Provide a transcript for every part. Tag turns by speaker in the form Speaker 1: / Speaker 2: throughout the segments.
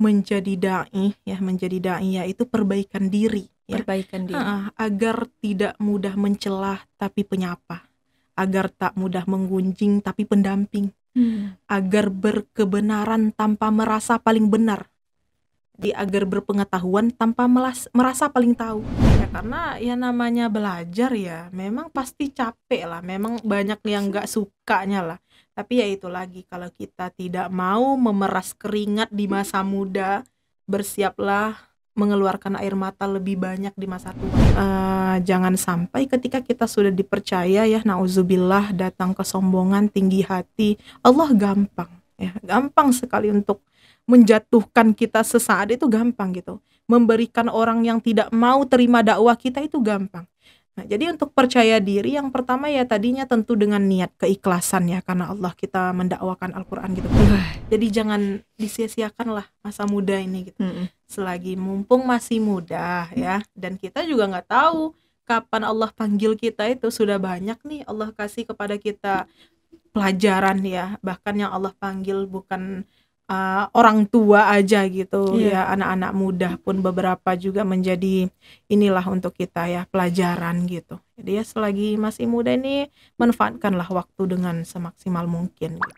Speaker 1: menjadi dai ya, menjadi dai yaitu perbaikan diri ya.
Speaker 2: Perbaikan diri.
Speaker 1: Agar tidak mudah mencelah tapi penyapa, agar tak mudah menggunjing tapi pendamping, agar berkebenaran tanpa merasa paling benar, agar berpengetahuan tanpa merasa paling tahu ya. Karena ya namanya belajar ya memang pasti capek lah, memang banyak yang gak sukanya lah. Tapi ya itu lagi, kalau kita tidak mau memeras keringat di masa muda, bersiaplah mengeluarkan air mata lebih banyak di masa tua. Jangan sampai ketika kita sudah dipercaya ya, nauzubillah, datang kesombongan, tinggi hati. Allah gampang ya, gampang sekali untuk menjatuhkan kita sesaat, itu gampang gitu. Memberikan orang yang tidak mau terima dakwah kita itu gampang. Nah, jadi untuk percaya diri yang pertama ya tadinya tentu dengan niat keikhlasan ya, karena Allah kita mendakwakan Al-Quran gitu. Jadi jangan disia-siakan lah masa muda ini gitu. Selagi mumpung masih muda ya, dan kita juga nggak tahu kapan Allah panggil kita, itu sudah banyak nih Allah kasih kepada kita pelajaran ya. Bahkan yang Allah panggil bukan orang tua aja gitu ya, anak-anak muda pun beberapa juga menjadi inilah untuk kita ya, pelajaran gitu. Jadi ya selagi masih muda ini manfaatkanlah waktu dengan semaksimal mungkin gitu.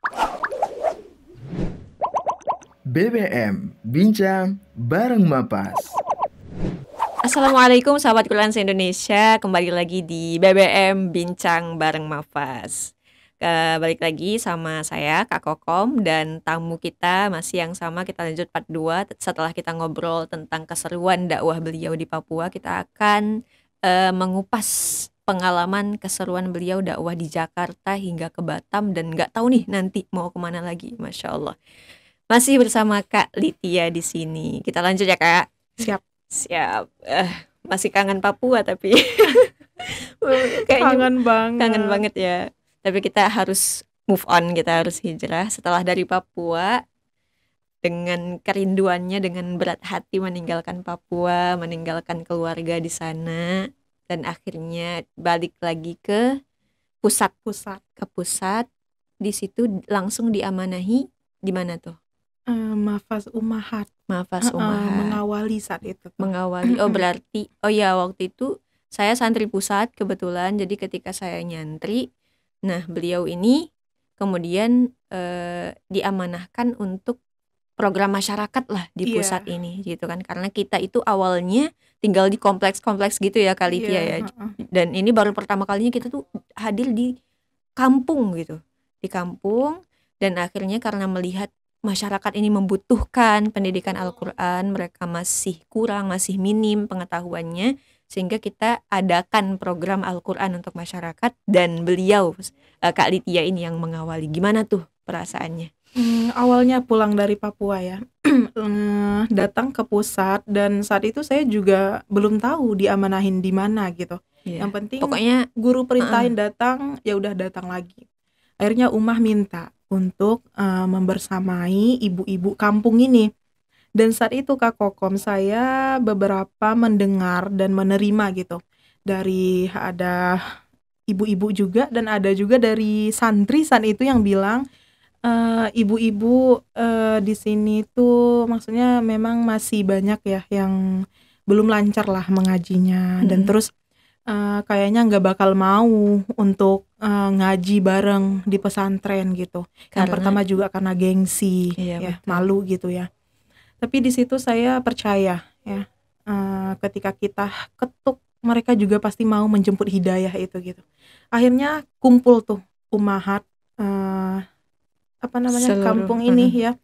Speaker 3: BBM Bincang bareng Mapas.
Speaker 2: Assalamualaikum sahabat Quran se-Indonesia, kembali lagi di BBM Bincang bareng Mapas. Balik lagi sama saya Kak Kokom, dan tamu kita masih yang sama. Kita lanjut part 2. Setelah kita ngobrol tentang keseruan dakwah beliau di Papua, kita akan mengupas pengalaman keseruan beliau dakwah di Jakarta hingga ke Batam, dan nggak tahu nih nanti mau kemana lagi. Masya Allah. Masih bersama Kak Litya di sini. Kita lanjut ya Kak. Siap. Masih kangen Papua tapi kayaknya kangen banget ya. Tapi kita harus move on, kita harus hijrah setelah dari Papua dengan kerinduannya, dengan berat hati meninggalkan Papua, meninggalkan keluarga di sana, dan akhirnya balik lagi ke pusat. Di situ langsung diamanahi di mana tuh?
Speaker 1: Mafaz Umahat. Mengawali saat itu.
Speaker 2: Mengawali. Oh berarti, waktu itu saya santri pusat kebetulan. Jadi ketika saya nyantri, nah beliau ini kemudian diamanahkan untuk program masyarakat lah di pusat ini gitu kan. Karena kita itu awalnya tinggal di kompleks-kompleks gitu ya Kak Litya ya. Dan ini baru pertama kalinya kita tuh hadir di kampung gitu. Di kampung, dan akhirnya karena melihat masyarakat ini membutuhkan pendidikan Al-Quran, mereka masih kurang, masih minim pengetahuannya, sehingga kita adakan program Al-Quran untuk masyarakat, dan beliau Kak Litya ini yang mengawali. Gimana tuh perasaannya?
Speaker 1: Awalnya pulang dari Papua ya, datang ke pusat, dan saat itu saya juga belum tahu diamanahin di mana gitu. Yang penting pokoknya guru perintahin datang, ya udah datang lagi. Akhirnya Umah minta untuk membersamai ibu-ibu kampung ini. Dan saat itu Kak Kokom, saya beberapa mendengar dan menerima gitu, dari ada ibu-ibu juga, dan ada juga dari santri saat itu yang bilang, ibu-ibu di sini tuh maksudnya memang masih banyak ya yang belum lancar lah mengajinya, dan terus kayaknya nggak bakal mau untuk ngaji bareng di pesantren gitu. Yang pertama juga karena gengsi, malu gitu ya. Tapi di situ saya percaya ya, ketika kita ketuk, mereka juga pasti mau menjemput hidayah itu gitu. Akhirnya kumpul tuh Umahat kampung ini ya.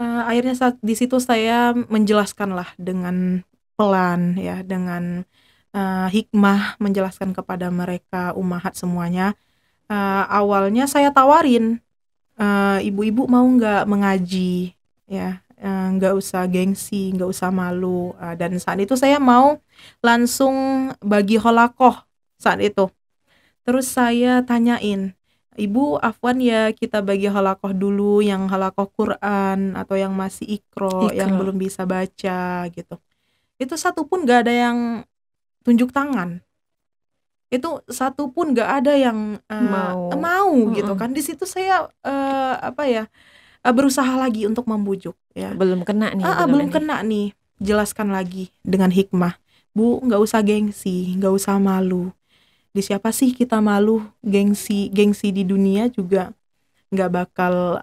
Speaker 1: Akhirnya saat di situ saya menjelaskan lah dengan pelan ya, dengan hikmah, menjelaskan kepada mereka Umahat semuanya. Awalnya saya tawarin, ibu-ibu mau nggak mengaji ya, nggak usah gengsi, nggak usah malu. Dan saat itu saya mau langsung bagi holakoh saat itu. Terus saya tanyain, ibu afwan ya kita bagi halakoh dulu, yang halakoh Quran atau yang masih ikro, yang belum bisa baca gitu. Itu satu pun gak ada yang tunjuk tangan. Itu satu pun gak ada yang mau gitu kan. Di situ saya berusaha lagi untuk membujuk ya.
Speaker 2: Belum kena nih.
Speaker 1: Belum kena nih. Jelaskan lagi dengan hikmah. Bu, nggak usah gengsi, nggak usah malu. Di siapa sih kita malu? Gengsi di dunia juga nggak bakal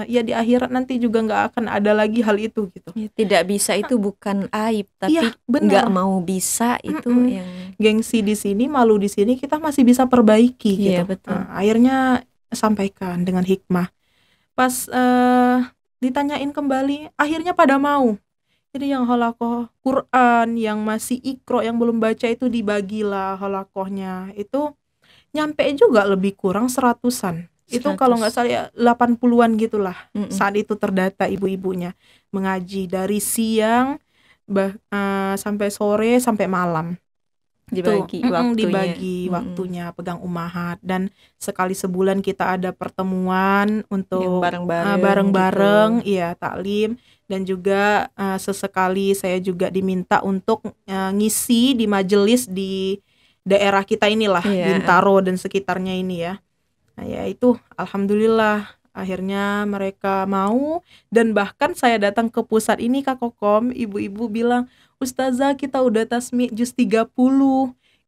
Speaker 1: ya di akhirat nanti juga nggak akan ada lagi hal itu gitu.
Speaker 2: Ya, tidak bisa itu bukan aib, tapi
Speaker 1: Iya, benar.
Speaker 2: nggak mau bisa itu yang
Speaker 1: Gengsi di sini, malu di sini, kita masih bisa perbaiki
Speaker 2: Iya,
Speaker 1: gitu.
Speaker 2: betul.
Speaker 1: Akhirnya sampaikan dengan hikmah. Pas ditanyain kembali, akhirnya pada mau. Jadi yang halakoh Quran, yang masih ikro, yang belum baca itu dibagilah halakohnya. Itu nyampe juga lebih kurang 100-an. Itu
Speaker 2: 100.
Speaker 1: kalau nggak salah ya 80-an gitulah.
Speaker 2: Mm-mm.
Speaker 1: Saat itu terdata ibu-ibunya mengaji dari siang sampai sore sampai malam.
Speaker 2: dibagi waktunya.
Speaker 1: Dibagi waktunya, pegang ummahat. Dan sekali sebulan kita ada pertemuan untuk
Speaker 2: Yang bareng-bareng
Speaker 1: bareng-bareng, iya, taklim. Dan juga sesekali saya juga diminta untuk ngisi di majelis di daerah kita inilah,
Speaker 2: Iya.
Speaker 1: Bintaro dan sekitarnya ini ya. Nah, ya itu alhamdulillah akhirnya mereka mau. Dan bahkan saya datang ke pusat ini Kak Kokom, ibu-ibu bilang, Ustazah kita udah tasmi juz 30.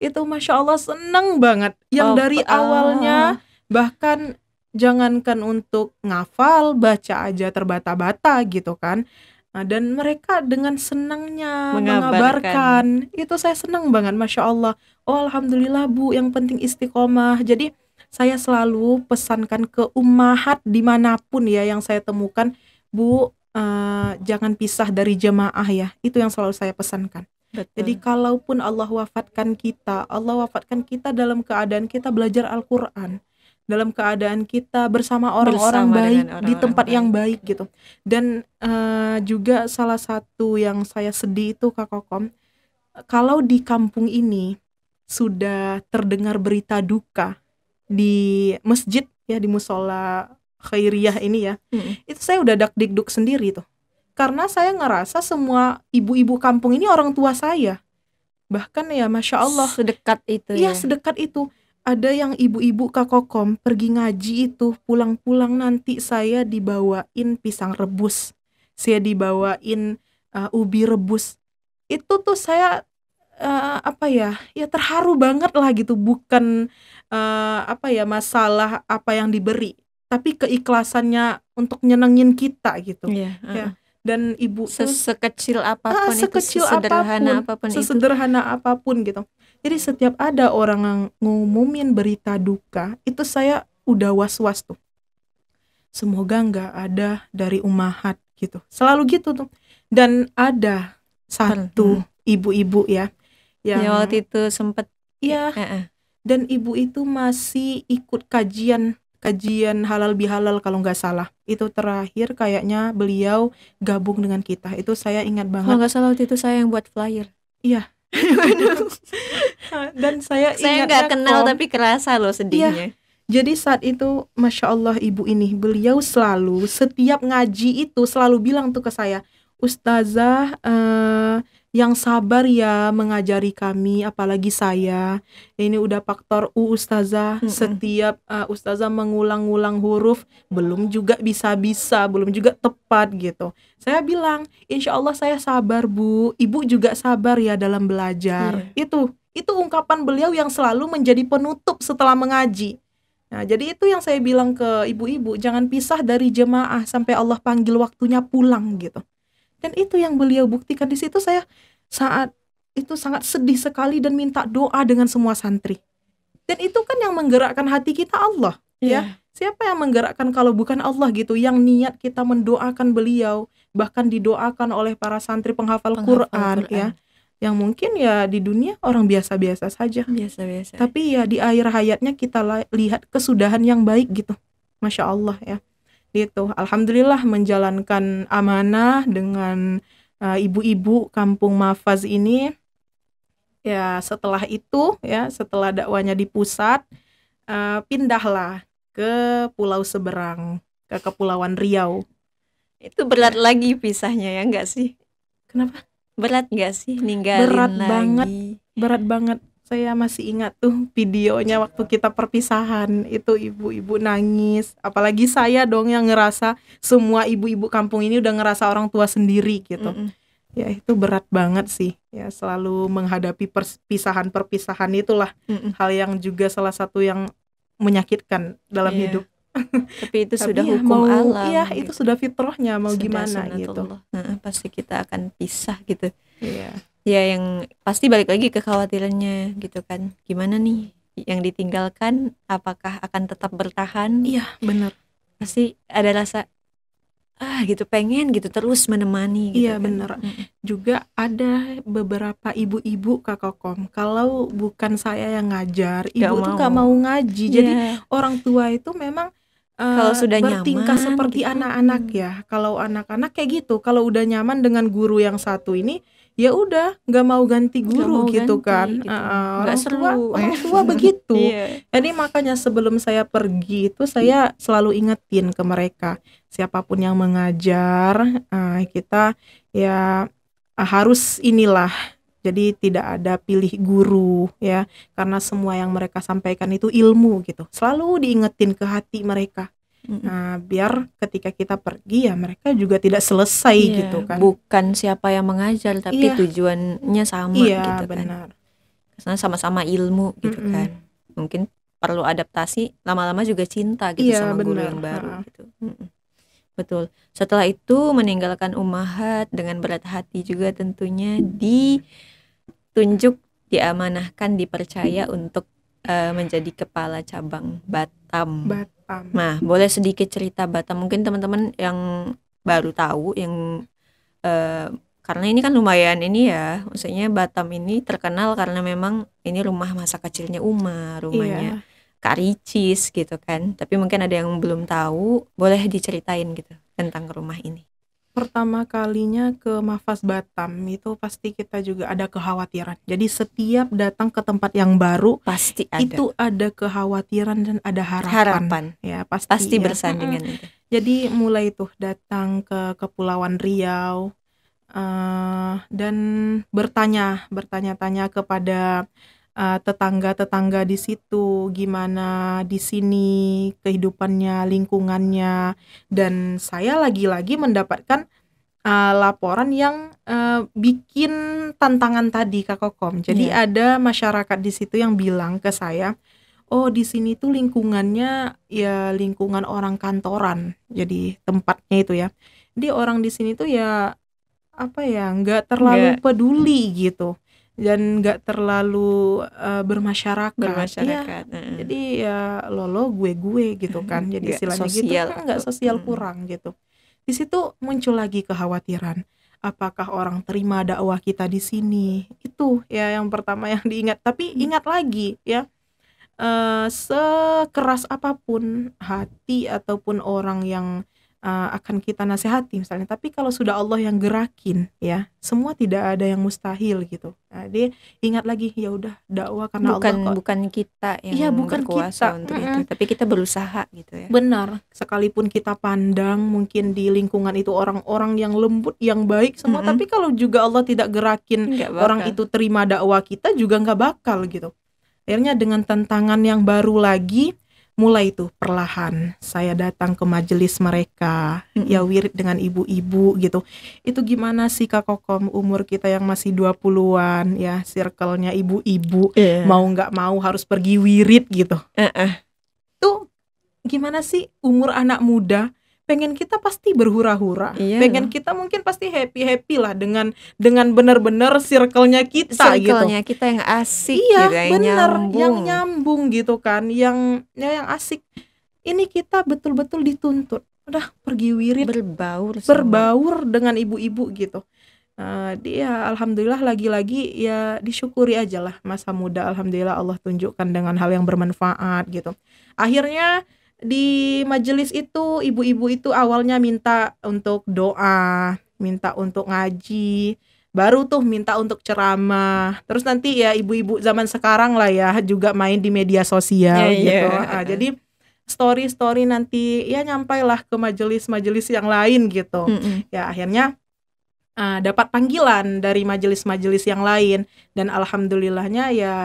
Speaker 1: Itu Masya Allah seneng banget. Yang dari awalnya bahkan jangankan untuk ngafal, baca aja terbata-bata gitu kan. Nah, dan mereka dengan senangnya mengabarkan. Itu saya senang banget, Masya Allah. Oh alhamdulillah Bu, yang penting istiqomah. Jadi saya selalu pesankan ke ummahat dimanapun ya yang saya temukan, Bu, jangan pisah dari jemaah ya. Itu yang selalu saya pesankan.
Speaker 2: Betul.
Speaker 1: Jadi kalaupun Allah wafatkan kita dalam keadaan kita belajar Al-Quran, dalam keadaan kita bersama orang-orang baik di tempat yang baik gitu. Dan juga salah satu yang saya sedih itu Kak Kokom, kalau di kampung ini sudah terdengar berita duka di masjid ya, di musola khairiyah ini ya, itu saya udah dak-dikduk sendiri tuh. Karena saya ngerasa semua ibu-ibu kampung ini orang tua saya. Bahkan ya Masya Allah,
Speaker 2: sedekat itu
Speaker 1: ya. Sedekat itu. Ada yang ibu-ibu Kak Kokom pergi ngaji itu, pulang-pulang nanti saya dibawain pisang rebus, saya dibawain ubi rebus. Itu tuh saya ya terharu banget lah gitu. Bukan masalah apa yang diberi, tapi keikhlasannya untuk nyenengin kita gitu. Ya. Dan ibu
Speaker 2: sekecil apapun itu, sesederhana apapun
Speaker 1: gitu. Jadi setiap ada orang yang ngumumin berita duka, itu saya udah was-was tuh. Semoga nggak ada dari ummahat gitu. Selalu gitu tuh. Dan ada satu ibu-ibu ya yang
Speaker 2: waktu itu sempet
Speaker 1: dan ibu itu masih ikut kajian halal bihalal kalau nggak salah. Itu terakhir kayaknya beliau gabung dengan kita. Itu saya ingat banget.
Speaker 2: Kalau nggak salah waktu itu saya yang buat flyer.
Speaker 1: Iya. Dan saya
Speaker 2: nggak kenal tapi kerasa loh sedihnya.
Speaker 1: Jadi saat itu Masya Allah ibu ini, beliau selalu setiap ngaji itu selalu bilang tuh ke saya, Ustazah yang sabar ya mengajari kami, apalagi saya. Ini udah faktor Ustazah. Setiap Ustazah mengulang-ulang huruf belum juga bisa-bisa, belum juga tepat gitu. Saya bilang, insya Allah saya sabar Bu, ibu juga sabar ya dalam belajar. Itu ungkapan beliau yang selalu menjadi penutup setelah mengaji. Nah, jadi itu yang saya bilang ke ibu-ibu, jangan pisah dari jemaah sampai Allah panggil waktunya pulang gitu. Dan itu yang beliau buktikan. Di situ saya saat itu sangat sedih sekali dan minta doa dengan semua santri. Dan itu kan yang menggerakkan hati kita Allah, ya. Siapa yang menggerakkan kalau bukan Allah gitu, yang niat kita mendoakan beliau, bahkan didoakan oleh para santri penghafal Quran ya. Yang mungkin ya di dunia orang biasa-biasa saja.
Speaker 2: Biasa-biasa.
Speaker 1: Tapi ya di akhir hayatnya kita lihat kesudahan yang baik gitu. Masya Allah ya. Gitu. Alhamdulillah menjalankan amanah dengan ibu-ibu kampung Mafaz ini. Ya setelah itu ya, setelah dakwanya di pusat, pindahlah ke Pulau Seberang, ke Kepulauan Riau.
Speaker 2: Itu berat lagi pisahnya ya enggak sih?
Speaker 1: Kenapa?
Speaker 2: Berat gak sih ninggalin
Speaker 1: berat
Speaker 2: lagi?
Speaker 1: Berat banget. Saya masih ingat tuh videonya waktu kita perpisahan, itu ibu-ibu nangis. Apalagi saya dong yang ngerasa semua ibu-ibu kampung ini udah ngerasa orang tua sendiri gitu. Ya itu berat banget sih. Ya selalu menghadapi perpisahan-perpisahan itulah hal yang juga salah satu yang menyakitkan dalam hidup.
Speaker 2: Tapi itu
Speaker 1: Tapi
Speaker 2: sudah
Speaker 1: ya
Speaker 2: hukum
Speaker 1: mau,
Speaker 2: alam.
Speaker 1: iya itu sudah fitrahnya, mau
Speaker 2: Sudah
Speaker 1: gimana gitu.
Speaker 2: sunatullah. Pasti kita akan pisah gitu.
Speaker 1: Iya.
Speaker 2: Ya yang pasti balik lagi ke kekhawatirannya gitu kan. Gimana nih yang ditinggalkan, apakah akan tetap bertahan?
Speaker 1: Iya benar.
Speaker 2: Pasti ada rasa gitu pengen gitu terus menemani gitu.
Speaker 1: Iya
Speaker 2: kan.
Speaker 1: benar. Juga ada beberapa ibu-ibu Kak Kokom, kalau bukan saya yang ngajar, ibu tuh gak mau ngaji. Jadi orang tua itu memang
Speaker 2: kalau sudah
Speaker 1: bertingkah
Speaker 2: nyaman,
Speaker 1: seperti
Speaker 2: gitu.
Speaker 1: anak-anak ya. Kalau anak-anak kayak gitu, kalau udah nyaman dengan guru yang satu ini, ya udah nggak mau ganti guru
Speaker 2: mau
Speaker 1: gitu
Speaker 2: ganti,
Speaker 1: kan.
Speaker 2: gitu.
Speaker 1: Orang tua begitu.
Speaker 2: Iya.
Speaker 1: Jadi makanya sebelum saya pergi itu saya selalu ingetin ke mereka, siapapun yang mengajar, kita ya harus inilah. Jadi tidak ada pilih guru ya, karena semua yang mereka sampaikan itu ilmu gitu. Selalu diingetin ke hati mereka. Nah, biar ketika kita pergi ya mereka juga tidak selesai gitu kan.
Speaker 2: Bukan siapa yang mengajar tapi tujuannya sama gitu kan.
Speaker 1: Benar.
Speaker 2: Karena sama-sama ilmu gitu kan. Mungkin perlu adaptasi, lama-lama juga cinta gitu sama guru yang baru gitu. Betul. Setelah itu meninggalkan ummahat dengan berat hati juga tentunya, ditunjuk, diamanahkan, dipercaya untuk menjadi kepala cabang Batam. Nah, boleh sedikit cerita Batam, mungkin teman-teman yang baru tahu, yang karena ini kan lumayan ini ya, maksudnya Batam ini terkenal karena memang ini rumah masa kecilnya Umar, rumahnya Kak Ricis gitu kan. Tapi mungkin ada yang belum tahu, boleh diceritain gitu tentang rumah ini.
Speaker 1: Pertama kalinya ke Mafaz Batam itu pasti kita juga ada kekhawatiran. Jadi setiap datang ke tempat yang baru
Speaker 2: pasti ada.
Speaker 1: Itu ada kekhawatiran dan ada harapan. Ya pasti
Speaker 2: ya. Bersandingan itu.
Speaker 1: Jadi mulai tuh datang ke Kepulauan Riau dan bertanya-tanya kepada tetangga-tetangga di situ, gimana di sini kehidupannya, lingkungannya. Dan saya lagi-lagi mendapatkan laporan yang bikin tantangan tadi Kak Kokom. Jadi ada masyarakat di situ yang bilang ke saya, oh di sini tuh lingkungannya ya lingkungan orang kantoran. Jadi tempatnya itu ya. Jadi orang di sini tuh ya nggak terlalu peduli gitu. Dan nggak terlalu bermasyarakat. Ya, jadi ya lolo gue gitu kan. Jadi istilahnya gitu nggak sosial kurang gitu. Di situ muncul lagi kekhawatiran, apakah orang terima dakwah kita di sini? Itu ya yang pertama yang diingat. Tapi ingat lagi ya, sekeras apapun hati ataupun orang yang akan kita nasihati misalnya, tapi kalau sudah Allah yang gerakin ya, semua tidak ada yang mustahil gitu. Nah, dia ingat lagi, ya udah dakwah karena Allah
Speaker 2: bukan kita yang berkuasa untuk itu, tapi kita berusaha gitu ya.
Speaker 1: Benar, sekalipun kita pandang mungkin di lingkungan itu orang-orang yang lembut, yang baik semua, tapi kalau juga Allah tidak gerakin orang itu terima dakwah kita juga nggak bakal gitu. Akhirnya dengan tantangan yang baru lagi, mulai tuh perlahan saya datang ke majelis mereka, ya wirid dengan ibu-ibu gitu. Itu gimana sih Kak Kokom, umur kita yang masih 20-an ya, circle-nya ibu-ibu, mau nggak mau harus pergi wirid gitu. Tuh gimana sih umur anak muda, pengen kita pasti berhura-hura, pengen kita mungkin pasti happy lah dengan benar-benar circle-nya kita gitu.
Speaker 2: Circle-nya kita yang asik
Speaker 1: gitu,
Speaker 2: bener,
Speaker 1: yang nyambung gitu kan, yang asik. Ini kita betul-betul dituntut, udah pergi wirid, berbaur dengan ibu-ibu gitu. Dia alhamdulillah lagi-lagi ya disyukuri aja lah masa muda, alhamdulillah Allah tunjukkan dengan hal yang bermanfaat gitu. Akhirnya di majelis itu ibu-ibu itu awalnya minta untuk doa, minta untuk ngaji, baru tuh minta untuk ceramah. Terus nanti ya ibu-ibu zaman sekarang lah ya juga main di media sosial gitu. Jadi story nanti ya nyampailah ke majelis-majelis yang lain gitu. Ya akhirnya dapat panggilan dari majelis-majelis yang lain, dan alhamdulillahnya ya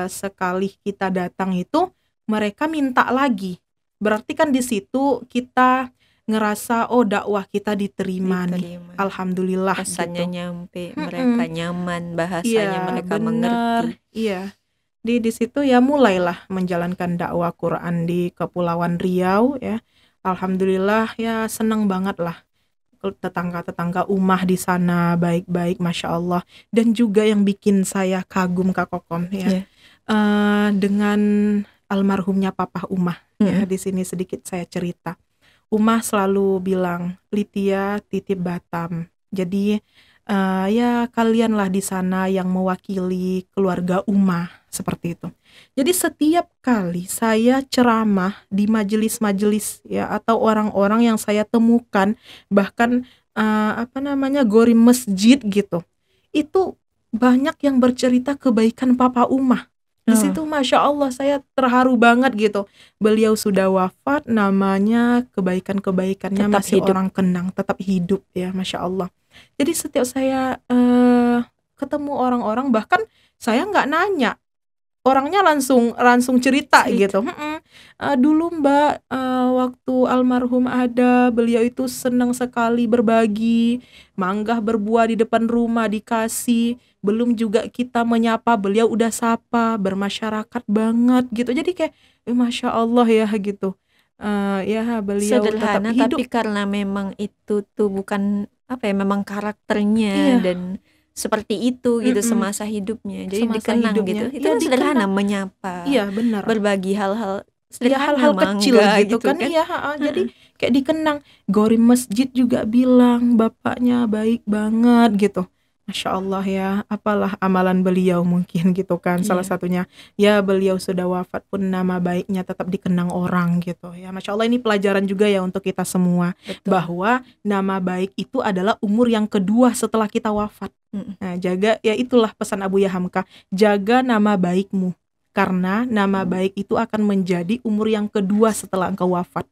Speaker 1: sekali kita datang itu mereka minta lagi. Berarti kan di situ kita ngerasa oh dakwah kita diterima nih.
Speaker 2: Diterima.
Speaker 1: Alhamdulillah
Speaker 2: Pesannya
Speaker 1: gitu.
Speaker 2: nyampe, mereka nyaman, bahasanya
Speaker 1: Iya,
Speaker 2: mereka
Speaker 1: bener.
Speaker 2: mengerti.
Speaker 1: Iya. Di situ ya mulailah menjalankan dakwah Quran di Kepulauan Riau ya. Alhamdulillah ya senang banget lah. Tetangga-tetangga umah di sana baik-baik, masya Allah. Dan juga yang bikin saya kagum Kak Kokom ya, dengan almarhumnya Papa Umah ya. Di sini sedikit saya cerita. Umah selalu bilang, Litia titip Batam. Jadi ya kalianlah di sana yang mewakili keluarga Umah, seperti itu. Jadi setiap kali saya ceramah di majelis-majelis ya, atau orang-orang yang saya temukan, bahkan gori masjid gitu, itu banyak yang bercerita kebaikan Papa Umah. Di situ masya Allah saya terharu banget gitu. Beliau sudah wafat, namanya kebaikannya
Speaker 2: Tetap
Speaker 1: masih
Speaker 2: hidup.
Speaker 1: orang kenang, tetap hidup ya, masya Allah. Jadi setiap saya ketemu orang-orang, bahkan saya nggak nanya, orangnya langsung cerita gitu. Dulu Mbak, waktu almarhum ada, beliau itu senang sekali berbagi, manggah berbuah di depan rumah dikasih, belum juga kita menyapa beliau udah sapa, bermasyarakat banget gitu. Jadi kayak masya Allah ya gitu. Ya beliau tetap
Speaker 2: Sederhana,
Speaker 1: hidup.
Speaker 2: tapi karena memang itu tuh bukan memang karakternya
Speaker 1: Iya.
Speaker 2: dan seperti itu gitu semasa hidupnya. Jadi
Speaker 1: Semasa
Speaker 2: dikenang
Speaker 1: hidupnya.
Speaker 2: gitu. Itu
Speaker 1: Iya,
Speaker 2: kan sederhana,
Speaker 1: dikenang.
Speaker 2: menyapa,
Speaker 1: Iya benar.
Speaker 2: berbagi hal-hal
Speaker 1: Ya
Speaker 2: sederhana,
Speaker 1: hal-hal kecil
Speaker 2: mangga
Speaker 1: gitu kan. Iya, jadi kayak dikenang. Gori masjid juga bilang bapaknya baik banget gitu. Masya Allah ya, apalah amalan beliau mungkin gitu kan. Salah satunya ya beliau sudah wafat pun nama baiknya tetap dikenang orang gitu ya. Masya Allah, ini pelajaran juga ya untuk kita semua.
Speaker 2: Betul.
Speaker 1: Bahwa nama baik itu adalah umur yang kedua setelah kita wafat. Nah, jaga, ya itulah pesan Abu Yahamka, jaga nama baikmu, karena nama baik itu akan menjadi umur yang kedua setelah engkau wafat.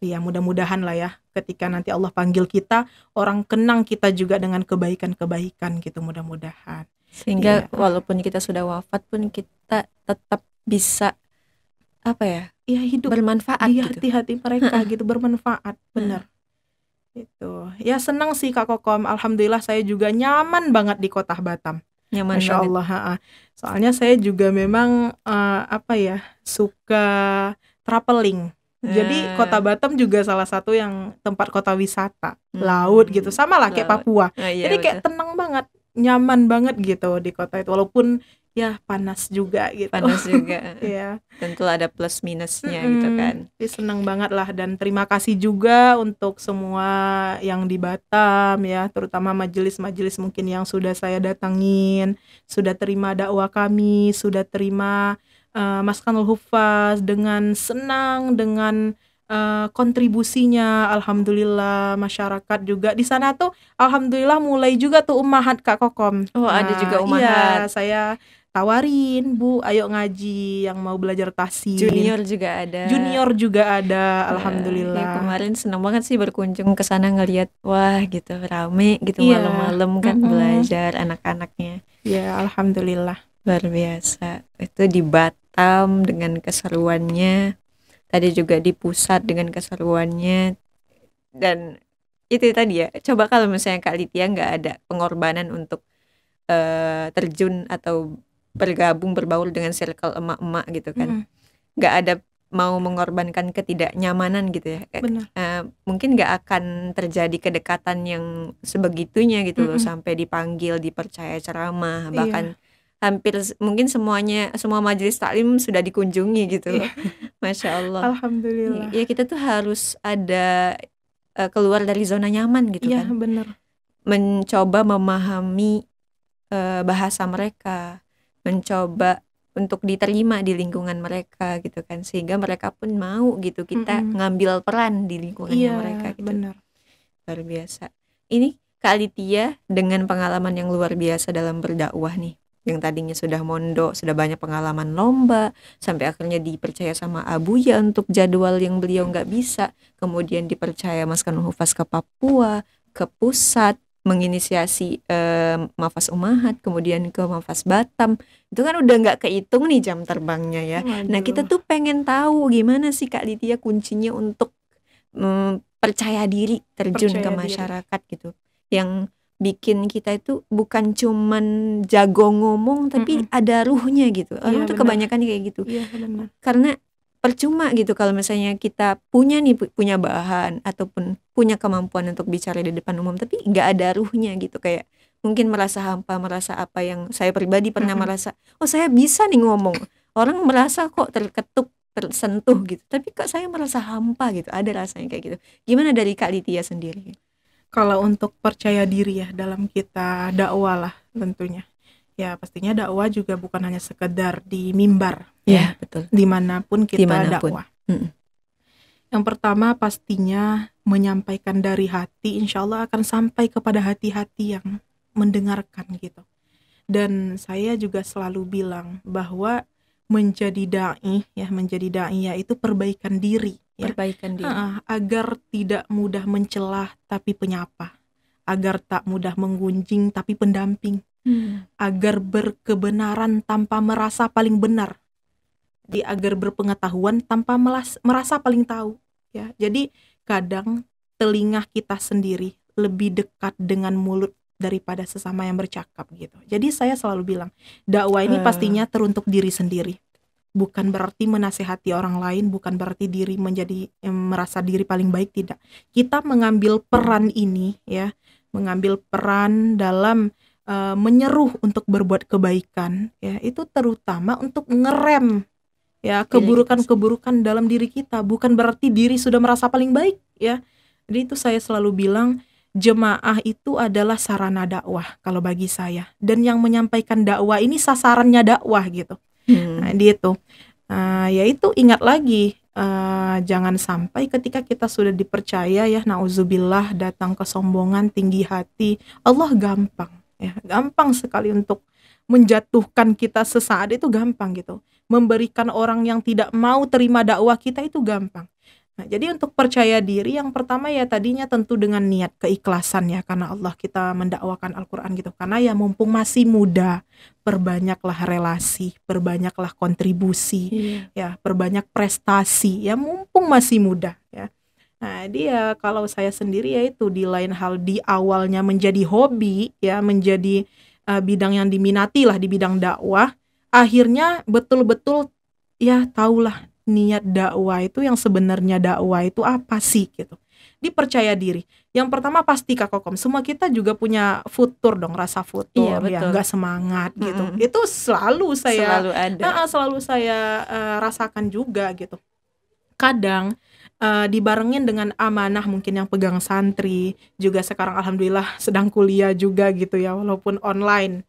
Speaker 1: Ya mudah-mudahan lah ya, ketika nanti Allah panggil kita, orang kenang kita juga dengan kebaikan-kebaikan gitu, mudah-mudahan.
Speaker 2: Sehingga walaupun kita sudah wafat pun kita tetap bisa
Speaker 1: hidup
Speaker 2: bermanfaat
Speaker 1: di
Speaker 2: gitu.
Speaker 1: hati-hati mereka gitu, bermanfaat, benar. Itu ya senang sih Kak Kokom, alhamdulillah saya juga nyaman banget di kota Batam.
Speaker 2: Nyaman
Speaker 1: Masya
Speaker 2: banget.
Speaker 1: Allah. Soalnya saya juga memang suka traveling. Jadi kota Batam juga salah satu yang tempat kota wisata, laut gitu, sama lah kayak Papua. Jadi kayak tenang banget, nyaman banget gitu di kota itu, walaupun ya panas juga gitu.
Speaker 2: Panas juga.
Speaker 1: Ya.
Speaker 2: Tentu ada plus minusnya gitu kan.
Speaker 1: Seneng banget lah, dan terima kasih juga untuk semua yang di Batam ya, terutama majelis-majelis mungkin yang sudah saya datangin, sudah terima dakwah kami, sudah terima Maskanul Hufaz dengan senang, dengan kontribusinya. Alhamdulillah, masyarakat juga di sana tuh alhamdulillah mulai juga tuh umahat Kak Kokom.
Speaker 2: Ada juga
Speaker 1: Iya,
Speaker 2: umahat.
Speaker 1: saya tawarin, Bu, ayo ngaji, yang mau belajar tahsin.
Speaker 2: Junior juga ada.
Speaker 1: Alhamdulillah.
Speaker 2: Ya, kemarin senang banget sih berkunjung ke sana, ngelihat wah gitu rame gitu, malam-malam kan belajar anak-anaknya.
Speaker 1: Ya, alhamdulillah.
Speaker 2: Luar biasa. Itu di Batam dengan keseruannya. Tadi juga di pusat dengan keseruannya. Dan itu tadi ya, coba kalau misalnya Kak Litia nggak ada pengorbanan untuk terjun atau berbaur dengan circle emak-emak gitu kan, nggak ada mau mengorbankan ketidaknyamanan gitu ya, mungkin nggak akan terjadi kedekatan yang sebegitunya gitu loh, sampai dipanggil, dipercaya ceramah, bahkan hampir mungkin semua majelis taklim sudah dikunjungi gitu loh. Masya Allah.
Speaker 1: Alhamdulillah.
Speaker 2: Ya kita tuh harus ada keluar dari zona nyaman gitu kan.
Speaker 1: Iya benar.
Speaker 2: Mencoba memahami bahasa mereka, mencoba untuk diterima di lingkungan mereka gitu kan, sehingga mereka pun mau gitu kita ngambil peran di lingkungannya mereka gitu.
Speaker 1: Benar.
Speaker 2: Luar biasa. Ini Kak Litia dengan pengalaman yang luar biasa dalam berdakwah nih, yang tadinya sudah mondok, sudah banyak pengalaman lomba, sampai akhirnya dipercaya sama Abuya untuk jadwal yang beliau nggak bisa, kemudian dipercaya Maskanul Hufaz ke Papua, ke pusat, menginisiasi Mafaz Umahat, kemudian ke Mafaz Batam, itu kan udah nggak kehitung nih jam terbangnya ya. Nah kita tuh pengen tahu gimana sih Kak Lidya kuncinya untuk percaya diri terjun ke masyarakat gitu, yang bikin kita itu bukan cuman jago ngomong tapi ada ruhnya gitu. Orang tuh kebanyakan kayak gitu. Karena percuma gitu kalau misalnya kita punya bahan ataupun punya kemampuan untuk bicara di depan umum tapi nggak ada ruhnya gitu, kayak mungkin merasa hampa, merasa apa yang saya pribadi pernah merasa, oh saya bisa nih ngomong, orang merasa kok terketuk, tersentuh gitu, tapi kok saya merasa hampa gitu, ada rasanya kayak gitu. Gimana dari Kak Lidya sendiri?
Speaker 1: Kalau untuk percaya diri ya dalam kita dakwah lah tentunya. Ya pastinya dakwah juga bukan hanya sekedar di mimbar
Speaker 2: ya, betul.
Speaker 1: Dimanapun kita dakwah. Yang pertama pastinya menyampaikan dari hati, insya Allah akan sampai kepada hati-hati yang mendengarkan gitu. Dan saya juga selalu bilang bahwa menjadi da'i itu perbaikan diri ya.
Speaker 2: Perbaikan diri.
Speaker 1: Agar tidak mudah mencelah tapi penyapa, agar tak mudah menggunjing tapi pendamping. Agar berkebenaran tanpa merasa paling benar, agar berpengetahuan tanpa merasa paling tahu ya. Jadi kadang telinga kita sendiri lebih dekat dengan mulut daripada sesama yang bercakap gitu. Jadi saya selalu bilang dakwah ini pastinya teruntuk diri sendiri, bukan berarti menasehati orang lain, bukan berarti diri menjadi merasa diri paling baik, tidak. Kita mengambil peran ini ya, mengambil peran dalam menyeruh untuk berbuat kebaikan ya, itu terutama untuk ngerem ya keburukan-keburukan dalam diri kita, bukan berarti diri sudah merasa paling baik ya. Jadi itu saya selalu bilang jemaah itu adalah sarana dakwah kalau bagi saya, dan yang menyampaikan dakwah ini sasarannya dakwah gitu. Nah, itu yaitu ingat lagi jangan sampai ketika kita sudah dipercaya ya, nauzubillah, datang kesombongan, tinggi hati. Allah gampang ya, gampang sekali untuk menjatuhkan kita sesaat, itu gampang gitu. Memberikan orang yang tidak mau terima dakwah kita itu gampang. Nah, jadi untuk percaya diri yang pertama ya tadinya tentu dengan niat keikhlasan ya, karena Allah kita mendakwakan Al-Quran gitu. Karena ya mumpung masih muda, perbanyaklah relasi, perbanyaklah kontribusi ya, perbanyak prestasi ya, mumpung masih muda ya. Nah dia kalau saya sendiri ya itu, di lain hal di awalnya menjadi hobi ya, menjadi bidang yang diminati lah di bidang dakwah, akhirnya betul-betul ya tahulah niat dakwah itu, yang sebenarnya dakwah itu apa sih gitu. Dipercaya diri. Yang pertama pasti Kak Kokom, semua kita juga punya futur dong, rasa futur ya, nggak semangat gitu. Itu selalu saya selalu saya rasakan juga gitu. Kadang dibarengin dengan amanah mungkin yang pegang santri, juga sekarang alhamdulillah sedang kuliah juga gitu ya, walaupun online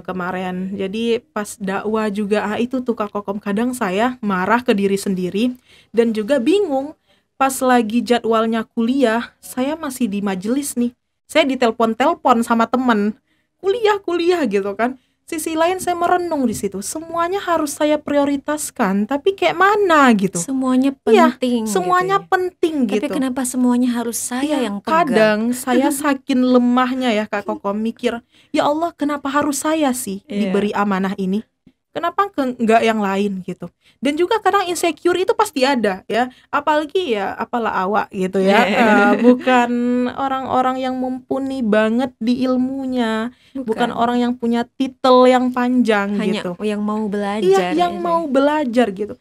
Speaker 1: kemarin. Jadi pas dakwah juga itu tuh Kak Kokom, kadang saya marah ke diri sendiri dan juga bingung pas lagi jadwalnya kuliah, saya masih di majelis nih, saya ditelepon-telepon sama temen kuliah gitu kan. Sisi lain saya merenung di situ, semuanya harus saya prioritaskan, tapi kayak mana gitu.
Speaker 2: Semuanya penting.
Speaker 1: Semuanya
Speaker 2: gitu ya.
Speaker 1: Penting gitu.
Speaker 2: Tapi kenapa semuanya harus saya yang pegang?
Speaker 1: Kadang saya saking lemahnya ya Kak Kokom, mikir, ya Allah kenapa harus saya sih diberi amanah ini? Kenapa enggak yang lain gitu. Dan juga kadang insecure itu pasti ada ya, apalagi ya apalah awak gitu ya. Bukan orang-orang yang mumpuni banget di ilmunya, bukan orang yang punya titel yang panjang. Hanya gitu,
Speaker 2: yang mau belajar.
Speaker 1: Yang mau belajar gitu.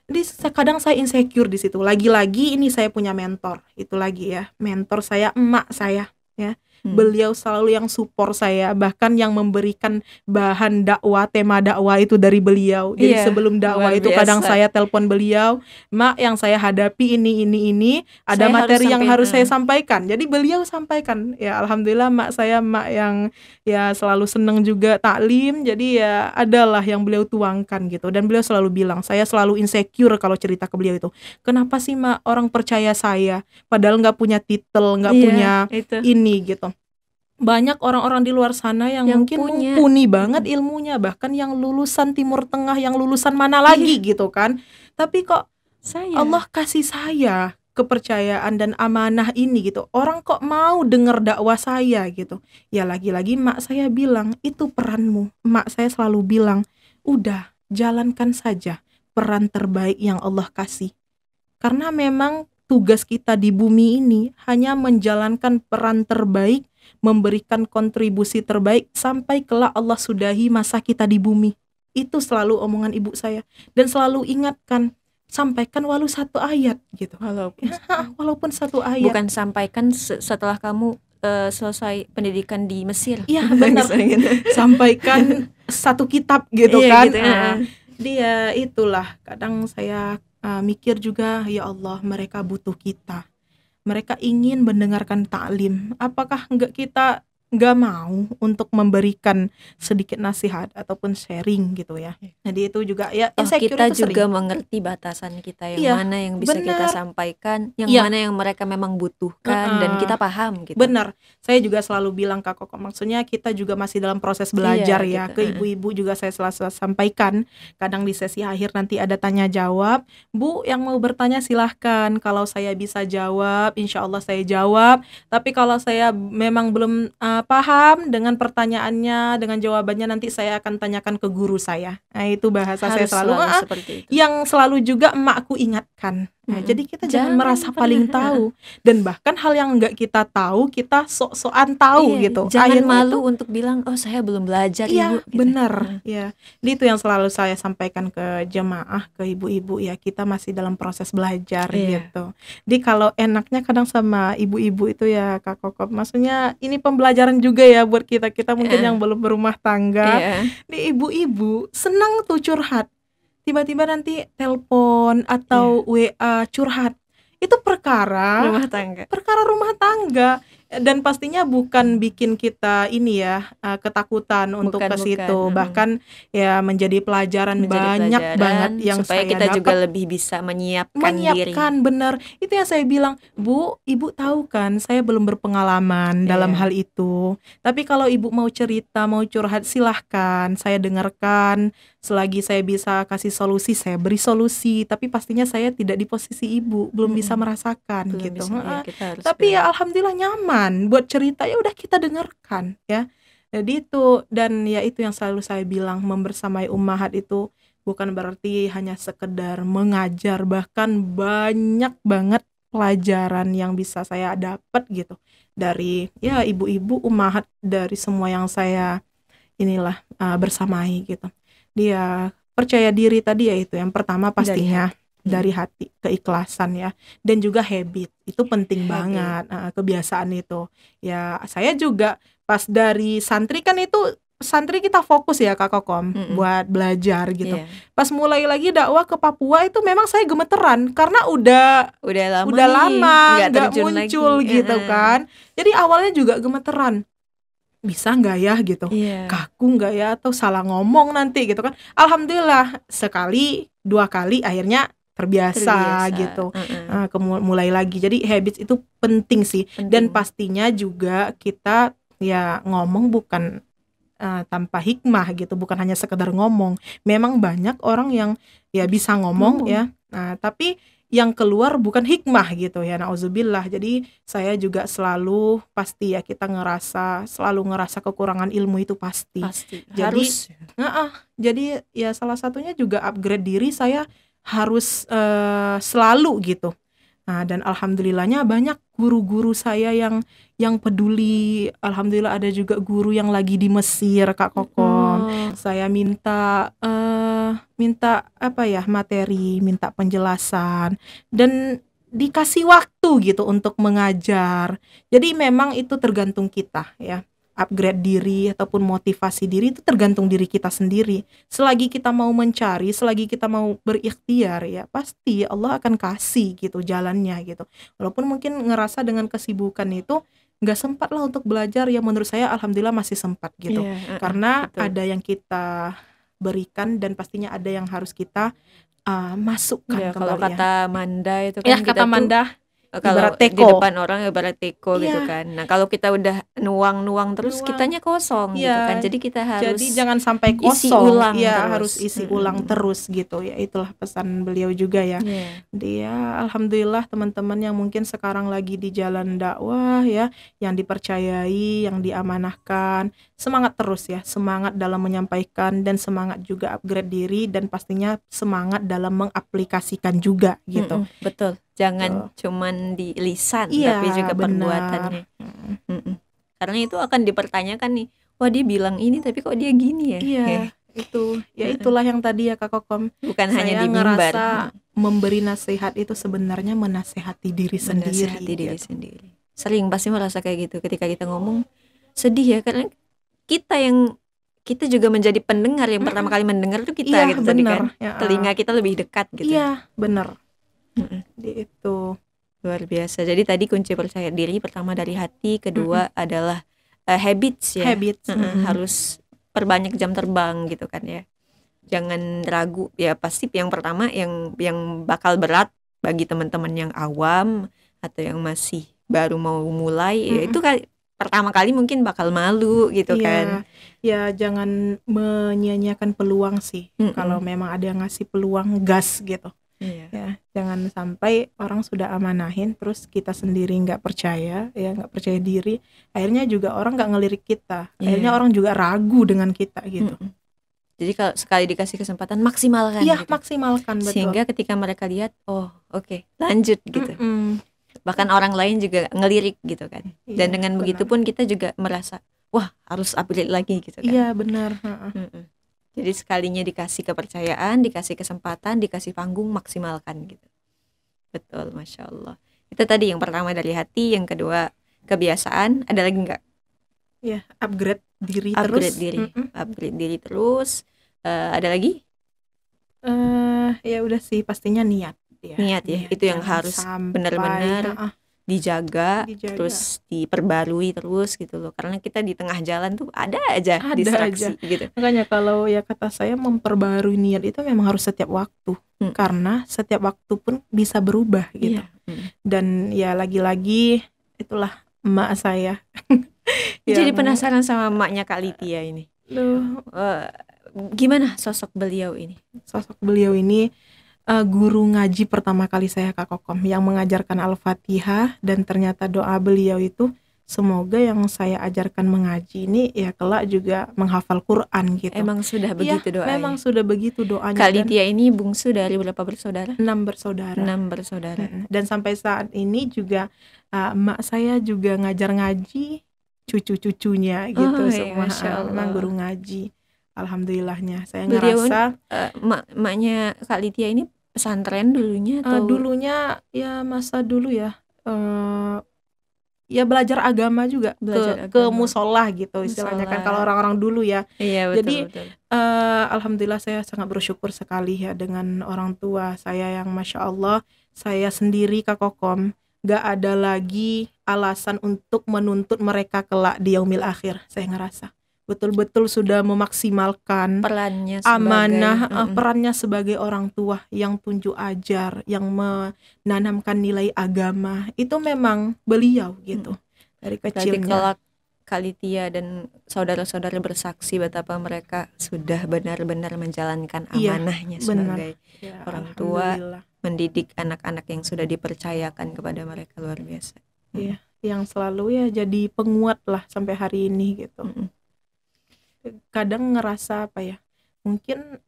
Speaker 1: Jadi kadang saya insecure di situ. Lagi-lagi ini saya punya mentor, itu lagi ya, mentor saya, emak saya ya. Beliau selalu yang support saya, bahkan yang memberikan bahan dakwah, tema dakwah itu dari beliau. Jadi sebelum dakwah itu kadang saya telepon beliau, "Mak, yang saya hadapi ini, ada saya materi yang harus saya sampaikan." Jadi beliau sampaikan. Ya alhamdulillah mak saya yang ya selalu seneng juga taklim. Jadi ya adalah yang beliau tuangkan gitu. Dan beliau selalu bilang, saya selalu insecure kalau cerita ke beliau itu. Kenapa sih mak orang percaya saya padahal nggak punya titel, nggak punya ini gitu. Banyak orang-orang di luar sana yang mungkin mumpuni banget ilmunya, bahkan yang lulusan Timur Tengah, yang lulusan mana lagi gitu kan. Tapi kok Allah kasih saya kepercayaan dan amanah ini gitu. Orang kok mau dengar dakwah saya gitu. Ya lagi-lagi mak saya bilang, itu peranmu. Mak saya selalu bilang, udah jalankan saja peran terbaik yang Allah kasih. Karena memang tugas kita di bumi ini hanya menjalankan peran terbaik, memberikan kontribusi terbaik sampai kelak Allah sudahi masa kita di bumi. Itu selalu omongan ibu saya. Dan selalu ingatkan, sampaikan walau satu ayat gitu. Walaupun satu ayat.
Speaker 2: Bukan sampaikan setelah kamu selesai pendidikan di Mesir.
Speaker 1: Iya benar. Sampaikan satu kitab gitu
Speaker 2: iya,
Speaker 1: kan.
Speaker 2: Gitu,
Speaker 1: dia itulah kadang saya mikir juga, ya Allah, mereka butuh kita. Mereka ingin mendengarkan taklim. Apakah kita nggak mau untuk memberikan sedikit nasihat ataupun sharing gitu ya. Jadi itu juga ya
Speaker 2: kita juga mengerti batasan kita yang mana yang bisa kita sampaikan, yang mana yang mereka memang butuhkan dan kita paham gitu.
Speaker 1: Benar. Saya juga selalu bilang Kak Koko, maksudnya kita juga masih dalam proses belajar ya. Gitu. Ke ibu-ibu juga saya selalu sampaikan, kadang di sesi akhir nanti ada tanya jawab. Bu, yang mau bertanya silahkan. Kalau saya bisa jawab, insya Allah saya jawab. Tapi kalau saya memang belum paham dengan pertanyaannya, dengan jawabannya, nanti saya akan tanyakan ke guru saya. Nah itu bahasa
Speaker 2: harus
Speaker 1: saya selalu
Speaker 2: seperti itu.
Speaker 1: Yang selalu juga emakku ingatkan. Nah, jadi kita jangan merasa paling tahu, dan bahkan hal yang enggak kita tahu kita sok-sokan tahu gitu.
Speaker 2: Jangan malu untuk bilang, oh saya belum belajar ibu.
Speaker 1: Gitu. Benar. Ya, itu yang selalu saya sampaikan ke jemaah, ke ibu-ibu ya, kita masih dalam proses belajar gitu. Jadi kalau enaknya kadang sama ibu-ibu itu ya Kak Koko, maksudnya ini pembelajaran juga ya buat kita mungkin yang belum berumah tangga. Di ibu-ibu senang tuh curhat. Tiba-tiba nanti telepon atau WA curhat. Itu perkara rumah tangga. Dan pastinya bukan bikin kita ini ya ketakutan untuk ke situ. Bahkan ya menjadi pelajaran banyak banget yang
Speaker 2: supaya
Speaker 1: saya
Speaker 2: kita
Speaker 1: dapat.
Speaker 2: Juga lebih bisa menyiapkan diri.
Speaker 1: Benar. Itu yang saya bilang, Bu, ibu tahu kan saya belum berpengalaman dalam hal itu. Tapi kalau ibu mau cerita, mau curhat, silahkan, saya dengarkan. Selagi saya bisa kasih solusi, saya beri solusi. Tapi pastinya saya tidak di posisi ibu, belum bisa merasakan gitu. Tapi ya alhamdulillah nyaman buat cerita, ya udah kita dengarkan ya. Jadi itu, dan ya itu yang selalu saya bilang, membersamai ummahat itu bukan berarti hanya sekedar mengajar, bahkan banyak banget pelajaran yang bisa saya dapat gitu dari ya ibu-ibu ummahat, dari semua yang saya inilah bersamai gitu. Dia percaya diri tadi ya, itu yang pertama pastinya dari hati, keikhlasan ya, dan juga habit itu penting banget. Kebiasaan itu ya, saya juga pas dari santri kan itu santri kita fokus ya Kak Kokom buat belajar gitu. Pas mulai lagi dakwah ke Papua itu memang saya gemeteran karena udah lama nggak muncul lagi. Gitu kan. Jadi awalnya juga gemeteran, bisa nggak ya gitu, kaku nggak ya, atau salah ngomong nanti gitu kan. Alhamdulillah sekali dua kali akhirnya terbiasa. Gitu. Mulai lagi. Jadi habits itu penting sih. Dan pastinya juga kita ya ngomong bukan tanpa hikmah gitu, bukan hanya sekedar ngomong. Memang banyak orang yang ya bisa ngomong. Ya, tapi yang keluar bukan hikmah gitu ya, nauzubillah. Jadi saya juga selalu pasti ya, kita selalu ngerasa kekurangan ilmu itu pasti. Jadi harus. Jadi ya salah satunya juga upgrade diri, saya harus selalu gitu. Dan alhamdulillahnya banyak guru-guru saya yang peduli. Alhamdulillah ada juga guru yang lagi di Mesir Kak Kokom. Saya minta apa ya, materi, minta penjelasan, dan dikasih waktu gitu untuk mengajar. Jadi memang itu tergantung kita ya. Upgrade diri ataupun motivasi diri itu tergantung diri kita sendiri. Selagi kita mau mencari, selagi kita mau berikhtiar, ya pasti Allah akan kasih gitu jalannya gitu. Walaupun mungkin ngerasa dengan kesibukan itu nggak sempat lah untuk belajar, ya menurut saya alhamdulillah masih sempat gitu. Karena betul. Ada yang kita berikan dan pastinya ada yang harus kita masukkan kembali.
Speaker 2: Kalau kata Manda itu kan
Speaker 1: ya, kata Manda,
Speaker 2: kalau
Speaker 1: Ibarat
Speaker 2: di
Speaker 1: teko.
Speaker 2: depan orang ibarat teko gitu
Speaker 1: Iya.
Speaker 2: kan. Nah kalau kita udah nuang terus
Speaker 1: Nuang.
Speaker 2: kitanya kosong gitu
Speaker 1: Iya.
Speaker 2: kan. Jadi kita harus
Speaker 1: Jadi jangan sampai
Speaker 2: isi
Speaker 1: kosong.
Speaker 2: ulang
Speaker 1: Ya
Speaker 2: terus.
Speaker 1: harus isi ulang terus gitu ya. Itulah pesan beliau juga ya.
Speaker 2: Iya.
Speaker 1: Dia alhamdulillah teman-teman yang mungkin sekarang lagi di jalan dakwah ya, yang dipercayai, yang diamanahkan, semangat terus ya, semangat dalam menyampaikan dan semangat juga upgrade diri dan pastinya semangat dalam mengaplikasikan juga gitu.
Speaker 2: Betul. Jangan cuman di lisan
Speaker 1: Iya,
Speaker 2: tapi juga
Speaker 1: benar.
Speaker 2: perbuatannya. Karena itu akan dipertanyakan nih, wah dia bilang ini tapi kok dia gini ya.
Speaker 1: Iya, itu ya itulah yang tadi ya Kak Kokom.
Speaker 2: Bukan
Speaker 1: Saya
Speaker 2: hanya di mimbar.
Speaker 1: ngerasa memberi nasihat itu sebenarnya menasehati diri sendiri.
Speaker 2: Menasehati diri sendiri. Sering pasti merasa kayak gitu ketika kita ngomong sedih ya, karena kita juga menjadi pendengar yang pertama kali mendengar tuh kita
Speaker 1: Iya,
Speaker 2: gitu tadi kan.
Speaker 1: ya.
Speaker 2: Telinga kita lebih dekat gitu.
Speaker 1: Iya, benar. Itu
Speaker 2: luar biasa. Jadi tadi kunci percaya diri pertama dari hati, kedua adalah habits ya. Harus perbanyak jam terbang gitu kan ya. Jangan ragu ya, pasti yang pertama yang bakal berat bagi teman-teman yang awam atau yang masih baru mau mulai ya itu pertama kali mungkin bakal malu gitu kan.
Speaker 1: Ya jangan menyia-nyiakan peluang sih. Kalau memang ada yang ngasih peluang, gas gitu. Ya jangan sampai orang sudah amanahin terus kita sendiri nggak percaya ya, nggak percaya diri, akhirnya juga orang nggak ngelirik kita, akhirnya orang juga ragu dengan kita gitu.
Speaker 2: Jadi kalau sekali dikasih kesempatan maksimalkan.
Speaker 1: Iya,
Speaker 2: gitu.
Speaker 1: maksimalkan, betul.
Speaker 2: Sehingga ketika mereka lihat, oh oke, lanjut gitu. Bahkan orang lain juga ngelirik gitu kan. Dan dengan begitu pun kita juga merasa, wah harus upgrade lagi gitu kan.
Speaker 1: Iya benar.
Speaker 2: Jadi sekalinya dikasih kepercayaan, dikasih kesempatan, dikasih panggung, maksimalkan gitu. Betul, Masya Allah. Itu tadi yang pertama dari hati, yang kedua kebiasaan. Ada lagi nggak?
Speaker 1: Ya, upgrade diri
Speaker 2: upgrade
Speaker 1: terus.
Speaker 2: Diri. Upgrade diri terus. Ada lagi?
Speaker 1: Ya udah sih, pastinya niat.
Speaker 2: Niat ya, itu yang harus benar-benar dijaga, terus diperbarui terus gitu loh. Karena kita di tengah jalan tuh ada aja distraksi gitu.
Speaker 1: Makanya kalau ya kata saya memperbarui niat itu memang harus setiap waktu. Karena setiap waktu pun bisa berubah gitu. Dan ya lagi-lagi itulah emak saya.
Speaker 2: Jadi penasaran sama emaknya Kak Litia ini. Gimana sosok beliau ini?
Speaker 1: Sosok beliau ini guru ngaji pertama kali saya Kak Kokom, yang mengajarkan Al-Fatihah, dan ternyata doa beliau itu semoga yang saya ajarkan mengaji ini ya kelak juga menghafal Quran gitu.
Speaker 2: Emang sudah begitu doanya?
Speaker 1: Memang sudah begitu doanya.
Speaker 2: Kak Litia ini bungsu dari berapa bersaudara?
Speaker 1: 6 bersaudara.
Speaker 2: 6 bersaudara.
Speaker 1: Dan sampai saat ini juga emak saya juga ngajar ngaji cucu-cucunya gitu. Semua memang guru ngaji. Alhamdulillahnya saya ngerasa
Speaker 2: emaknya Kak Litia ini pesantren dulunya atau
Speaker 1: dulunya ya masa dulu ya ya belajar agama juga, ke musola gitu istilahnya kan kalau orang-orang dulu ya.
Speaker 2: Iya,
Speaker 1: betul, jadi alhamdulillah saya sangat bersyukur sekali ya dengan orang tua saya yang Masya Allah. Saya sendiri Kak Kokom gak ada lagi alasan untuk menuntut mereka kelak di yaumil akhir. Saya ngerasa betul-betul sudah memaksimalkan
Speaker 2: perannya
Speaker 1: perannya sebagai orang tua yang tunjuk ajar, yang menanamkan nilai agama. Itu memang beliau gitu dari kecilnya.
Speaker 2: Berarti kalau Kak Litia dan saudara-saudara bersaksi betapa mereka sudah benar-benar menjalankan amanahnya sebagai orang tua, mendidik anak-anak yang sudah dipercayakan kepada mereka, luar biasa.
Speaker 1: Iya, yang selalu ya jadi penguat lah sampai hari ini gitu. Kadang ngerasa apa ya, mungkin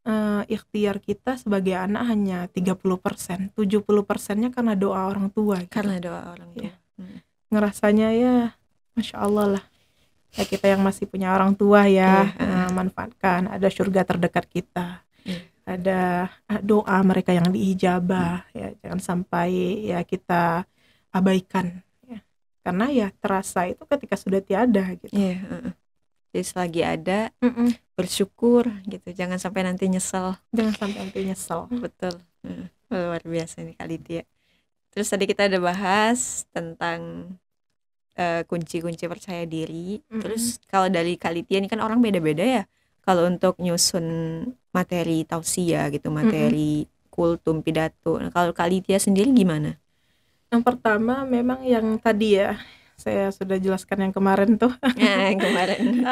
Speaker 1: ikhtiar kita sebagai anak hanya 30%, 70%-nya karena doa orang tua gitu.
Speaker 2: Karena doa orang tua.
Speaker 1: Ngerasanya ya Masya Allah lah ya, kita yang masih punya orang tua ya, manfaatkan. Ada surga terdekat kita, ada doa mereka yang diijabah ya, jangan sampai ya kita abaikan ya. Karena ya terasa itu ketika sudah tiada gitu.
Speaker 2: Jadi selagi ada bersyukur gitu, jangan sampai nanti nyesel. Betul. Luar biasa nih Kak Litia. Terus tadi kita udah bahas tentang kunci-kunci percaya diri. Terus kalau dari Kak Litia ini kan orang beda-beda ya. Kalau untuk nyusun materi tausiah gitu, materi kultum, pidato. Nah, kalau Kak Litia sendiri gimana?
Speaker 1: Yang pertama memang yang tadi ya, saya sudah jelaskan yang kemarin tuh.
Speaker 2: Yang kemarin.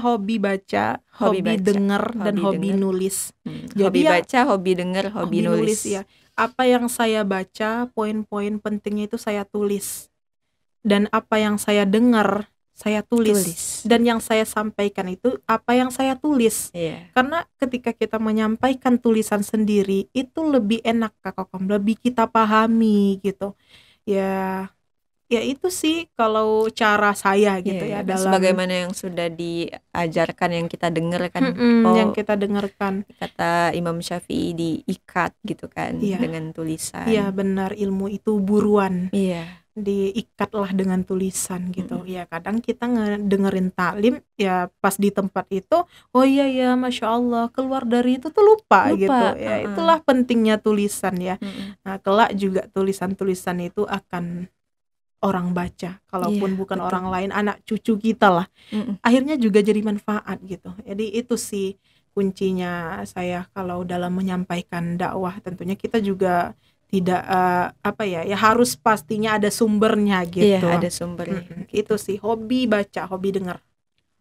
Speaker 1: Hobi baca, hobi
Speaker 2: baca,
Speaker 1: denger, dan hobi
Speaker 2: denger.
Speaker 1: nulis.
Speaker 2: Hobi
Speaker 1: Jadi ya,
Speaker 2: baca, hobi denger, hobi nulis.
Speaker 1: ya. Apa yang saya baca, poin-poin pentingnya itu saya tulis. Dan apa yang saya dengar, saya tulis. Dan yang saya sampaikan itu apa yang saya tulis.
Speaker 2: Iya.
Speaker 1: Karena ketika kita menyampaikan tulisan sendiri itu lebih enak Kak Kokom, lebih kita pahami gitu. Ya itu sih kalau cara saya gitu ya dalam
Speaker 2: sebagaimana yang sudah diajarkan, yang kita dengar kan.
Speaker 1: Yang kita dengarkan.
Speaker 2: Kata Imam Syafi'i, diikat gitu kan dengan tulisan.
Speaker 1: Iya benar, ilmu itu buruan.
Speaker 2: Iya.
Speaker 1: Diikatlah dengan tulisan gitu. Ya kadang kita dengerin taklim ya pas di tempat itu, oh iya ya Masya Allah, keluar dari itu tuh lupa. Gitu ya. Itulah pentingnya tulisan ya. Nah kelak juga tulisan-tulisan itu akan orang baca, kalaupun bukan betul. Orang lain, anak cucu kita lah. Akhirnya juga jadi manfaat gitu. Jadi itu sih kuncinya saya kalau dalam menyampaikan dakwah. Tentunya kita juga tidak ya harus pastinya ada sumbernya gitu.
Speaker 2: Iya, ada sumbernya.
Speaker 1: Itu sih hobi baca, hobi dengar.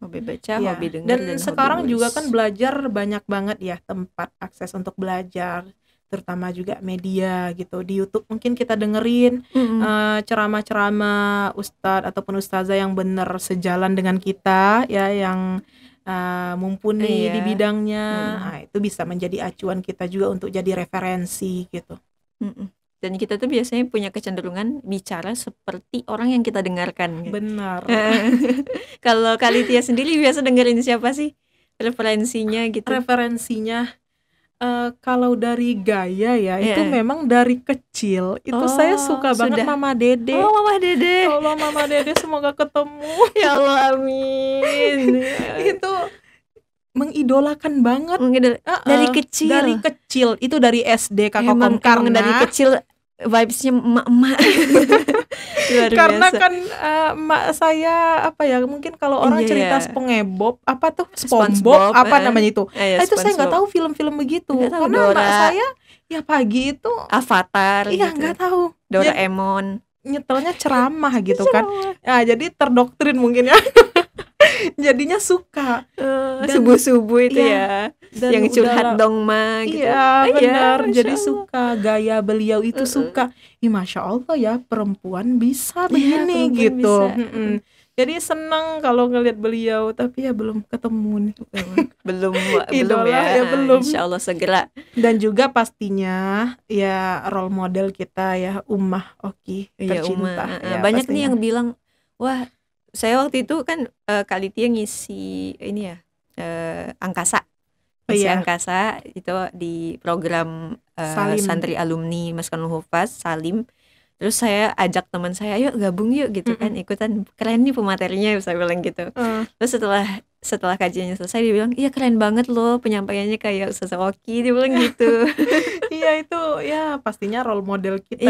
Speaker 2: Hobi baca, hobi dengar,
Speaker 1: dan sekarang juga kan belajar banyak banget ya tempat akses untuk belajar, terutama juga media gitu. Di YouTube mungkin kita dengerin ceramah-ceramah ustadz ataupun ustazah yang benar sejalan dengan kita ya, yang mumpuni di bidangnya. Nah, itu bisa menjadi acuan kita juga untuk jadi referensi gitu.
Speaker 2: Dan kita tuh biasanya punya kecenderungan bicara seperti orang yang kita dengarkan gitu.
Speaker 1: Benar.
Speaker 2: Kalau Kalitia sendiri biasa dengerin siapa sih referensinya gitu?
Speaker 1: Referensinya kalau dari gaya ya itu memang dari kecil itu saya suka banget Mama Dede.
Speaker 2: Oh, Mama Dede.
Speaker 1: Allah, Mama Dede semoga ketemu.
Speaker 2: Ya Allah, amin.
Speaker 1: Itu mengidolakan banget
Speaker 2: dari kecil.
Speaker 1: Dari kecil itu dari SD Kak Kokom, karena
Speaker 2: dari kecil vibesnya emak-emak.
Speaker 1: Karena kan emak saya mungkin kalau orang cerita SpongeBob SpongeBob namanya itu. Itu saya nggak tahu film-film begitu. Karena emak saya ya pagi itu
Speaker 2: Avatar.
Speaker 1: Iya
Speaker 2: gitu.
Speaker 1: Nggak tahu.
Speaker 2: Doraemon.
Speaker 1: Nyetelnya ceramah gitu kan. Nah, jadi terdoktrin mungkin ya. Jadinya suka
Speaker 2: subuh-subuh itu dan yang curhat dong ma gitu.
Speaker 1: Iya benar. Jadi suka gaya beliau itu suka. Masya Allah ya, perempuan bisa begini gitu. Bisa. Jadi senang kalau ngelihat beliau, tapi ya belum ketemu nih.
Speaker 2: belum
Speaker 1: ya belum.
Speaker 2: Insya Allah segera.
Speaker 1: Dan juga pastinya ya role model kita ya Ummah Oki tercinta.
Speaker 2: Ya, banyak pastinya nih yang bilang, wah saya waktu itu kan Kalitia ngisi ini ya angkasa. Angkasa itu di program santri alumni Maskanul Hufaz Salim. Terus saya ajak teman saya, ayo gabung yuk gitu kan, ikutan, keren nih pematerinya, saya bilang gitu. Terus setelah kajiannya selesai dia bilang, iya keren banget loh penyampaiannya kayak Ustaz Oki, dia bilang gitu.
Speaker 1: Iya itu ya pastinya role model kita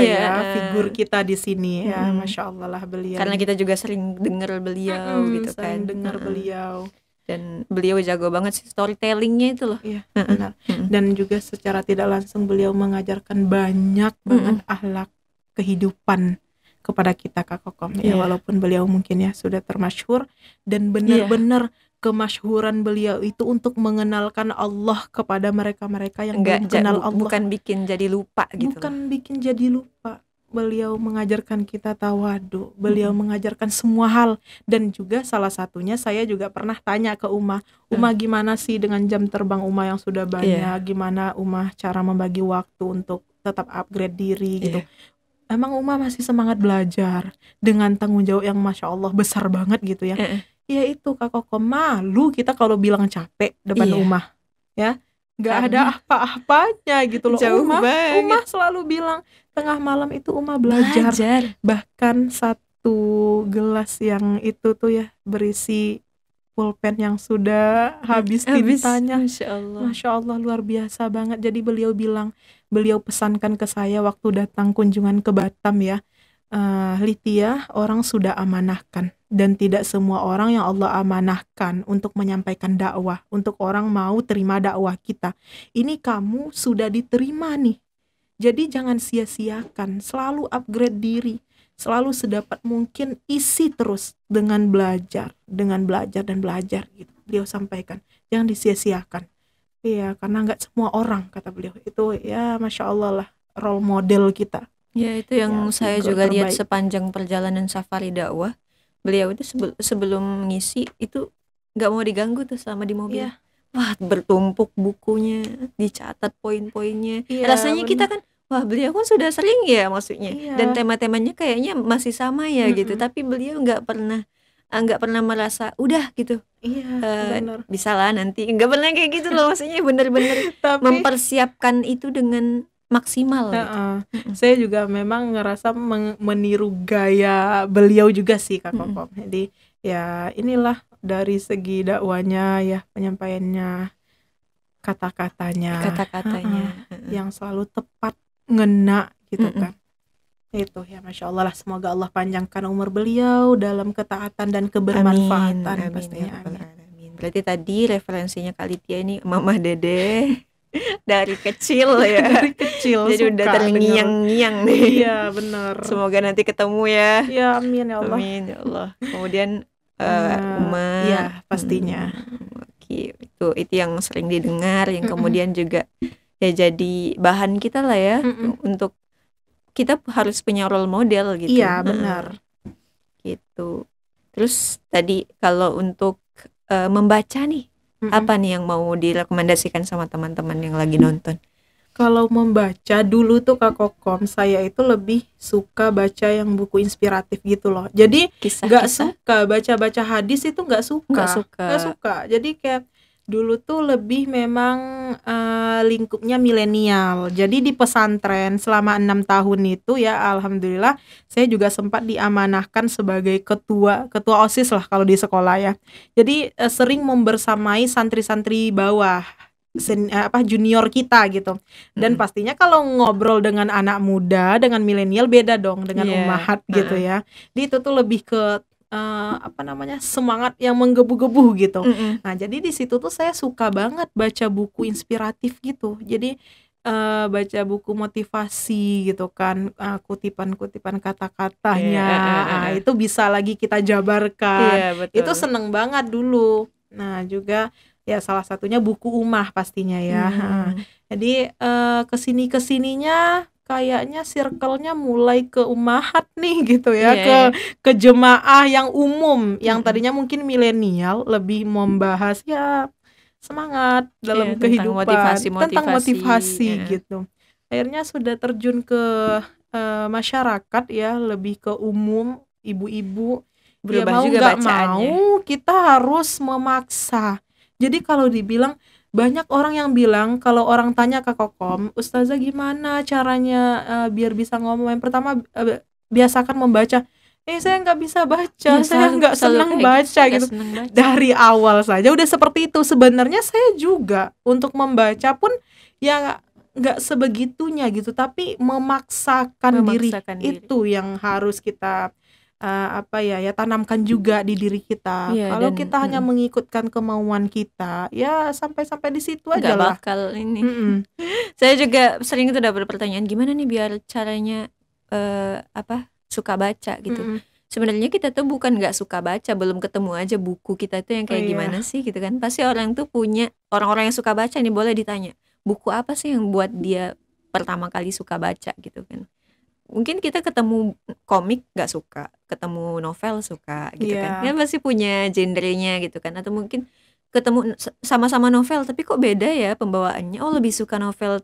Speaker 1: figur kita di sini ya, Masya Allah lah beliau.
Speaker 2: Karena kita juga sering dengar beliau gitu kan.
Speaker 1: Dengar beliau.
Speaker 2: Dan beliau jago banget sih storytellingnya itu loh.
Speaker 1: Iya benar. Dan juga secara tidak langsung beliau mengajarkan banyak banget akhlak kehidupan kepada kita Kak Kokom ya, walaupun beliau mungkin ya sudah termasyhur dan benar-benar kemasyhuran beliau itu untuk mengenalkan Allah kepada mereka-mereka yang belum kenal Allah.
Speaker 2: Bukan bikin jadi lupa gitu.
Speaker 1: Bukan bikin jadi lupa. Beliau mengajarkan kita tawadu, beliau mengajarkan semua hal. Dan juga salah satunya saya juga pernah tanya ke Umah, gimana sih dengan jam terbang Umah yang sudah banyak, gimana Umah cara membagi waktu untuk tetap upgrade diri gitu. Emang Umah masih semangat belajar dengan tanggung jawab yang Masya Allah besar banget gitu ya. Ya itu Kak Kokom, malu kita kalau bilang capek depan Umah ya, gak ada apa-apanya gitu loh. Umah selalu bilang tengah malam itu Umah belajar. Bahkan satu gelas yang itu tuh ya berisi pulpen yang sudah habis tintanya. Masya Allah luar biasa banget. Jadi beliau pesankan ke saya waktu datang kunjungan ke Batam ya, Litia, orang sudah amanahkan dan tidak semua orang yang Allah amanahkan untuk menyampaikan dakwah, untuk orang mau terima dakwah kita. Ini kamu sudah diterima nih. Jadi jangan sia-siakan, selalu upgrade diri, selalu sedapat mungkin isi terus dengan belajar dan belajar gitu. Beliau sampaikan, jangan disia-siakan. Iya, karena nggak semua orang, kata beliau itu ya, masya Allah lah, role model kita.
Speaker 2: Ya, itu yang
Speaker 1: Ya,
Speaker 2: saya
Speaker 1: figur
Speaker 2: juga lihat
Speaker 1: terbaik.
Speaker 2: sepanjang perjalanan safari dakwah. Beliau itu sebelum ngisi itu nggak mau diganggu tuh selama di mobil.
Speaker 1: Iya.
Speaker 2: Wah, bertumpuk bukunya, dicatat poin-poinnya.
Speaker 1: Iya,
Speaker 2: Rasanya kita kan, wah beliau kan sudah sering ya maksudnya.
Speaker 1: Iya.
Speaker 2: Dan tema-temanya kayaknya masih sama ya gitu.
Speaker 1: Mm-mm.
Speaker 2: Tapi beliau nggak pernah merasa udah gitu.
Speaker 1: Iya, benar.
Speaker 2: Bisa lah nanti. Nggak pernah kayak gitu loh, maksudnya bener-bener
Speaker 1: Tapi
Speaker 2: mempersiapkan itu dengan maksimal gitu.
Speaker 1: saya juga memang ngerasa meniru gaya beliau juga sih, Kak Kokom. Jadi ya inilah dari segi dakwanya ya, penyampaiannya, kata-katanya yang selalu tepat, ngena gitu kan. Itu ya, masya Allah lah, semoga Allah panjangkan umur beliau dalam ketaatan dan kebermanfaatan. Pastinya
Speaker 2: amin. Berarti tadi referensinya Kalitia ini Mamah Dede dari kecil ya.
Speaker 1: Dari kecil
Speaker 2: jadi udah terngiang-ngiang nih.
Speaker 1: Iya, benar.
Speaker 2: Semoga nanti ketemu ya.
Speaker 1: Ya, amin ya Allah.
Speaker 2: Amin ya Allah. Kemudian Uma,
Speaker 1: ya pastinya.
Speaker 2: Oke, itu yang sering didengar, yang kemudian juga ya jadi bahan kita lah ya, untuk kita harus punya role model gitu.
Speaker 1: Iya, benar.
Speaker 2: Gitu. Terus tadi kalau untuk membaca nih, apa nih yang mau direkomendasikan sama teman-teman yang lagi nonton?
Speaker 1: Kalau membaca dulu tuh Kak Kokom, saya itu lebih suka baca yang buku inspiratif gitu loh. Jadi nggak suka baca-baca hadis, itu nggak suka. Jadi kayak dulu tuh lebih memang lingkupnya milenial. Jadi di pesantren selama 6 tahun itu ya, alhamdulillah saya juga sempat diamanahkan sebagai ketua OSIS lah kalau di sekolah ya. Jadi sering membersamai santri-santri bawah, junior kita gitu. Dan pastinya kalau ngobrol dengan anak muda, dengan milenial beda dong dengan ummahat gitu ya. Jadi itu tuh lebih ke semangat yang menggebu-gebu gitu. Nah, jadi di situ tuh saya suka banget baca buku inspiratif gitu. Jadi baca buku motivasi gitu kan, kutipan-kutipan kata-katanya. Itu bisa lagi kita jabarkan. Itu seneng banget dulu. Nah, juga ya salah satunya buku Ummah pastinya ya. Jadi kesininya kayaknya circle-nya mulai ke ummahat nih gitu ya, ke jemaah yang umum, yang tadinya mungkin milenial, lebih membahas ya semangat dalam kehidupan, tentang motivasi gitu. Akhirnya sudah terjun ke masyarakat ya, lebih ke umum, ibu-ibu. Ya mau nggak mau kita harus memaksa. Jadi kalau dibilang, banyak orang yang bilang, kalau orang tanya ke Kokom, Ustazah gimana caranya biar bisa ngomong, yang pertama biasakan membaca. Saya nggak bisa baca, saya nggak senang baca gitu. Dari awal saja udah seperti itu. Sebenarnya saya juga untuk membaca pun ya nggak sebegitunya gitu, tapi memaksakan diri itu yang harus kita tanamkan juga di diri kita. Kalau kita hanya mengikutkan kemauan kita, ya sampai di situ aja lah.
Speaker 2: Gak bakal ini. Saya juga sering itu dapat pertanyaan, gimana nih biar caranya suka baca gitu. Sebenarnya kita tuh bukan nggak suka baca, belum ketemu aja buku kita tuh yang kayak gimana sih gitu kan. Pasti orang tuh punya, orang-orang yang suka baca nih boleh ditanya, buku apa sih yang buat dia pertama kali suka baca gitu kan. Mungkin kita ketemu komik gak suka, ketemu novel suka gitu kan. Dia pasti punya genrenya gitu kan. Atau mungkin ketemu sama-sama novel tapi kok beda ya pembawaannya. Oh, lebih suka novel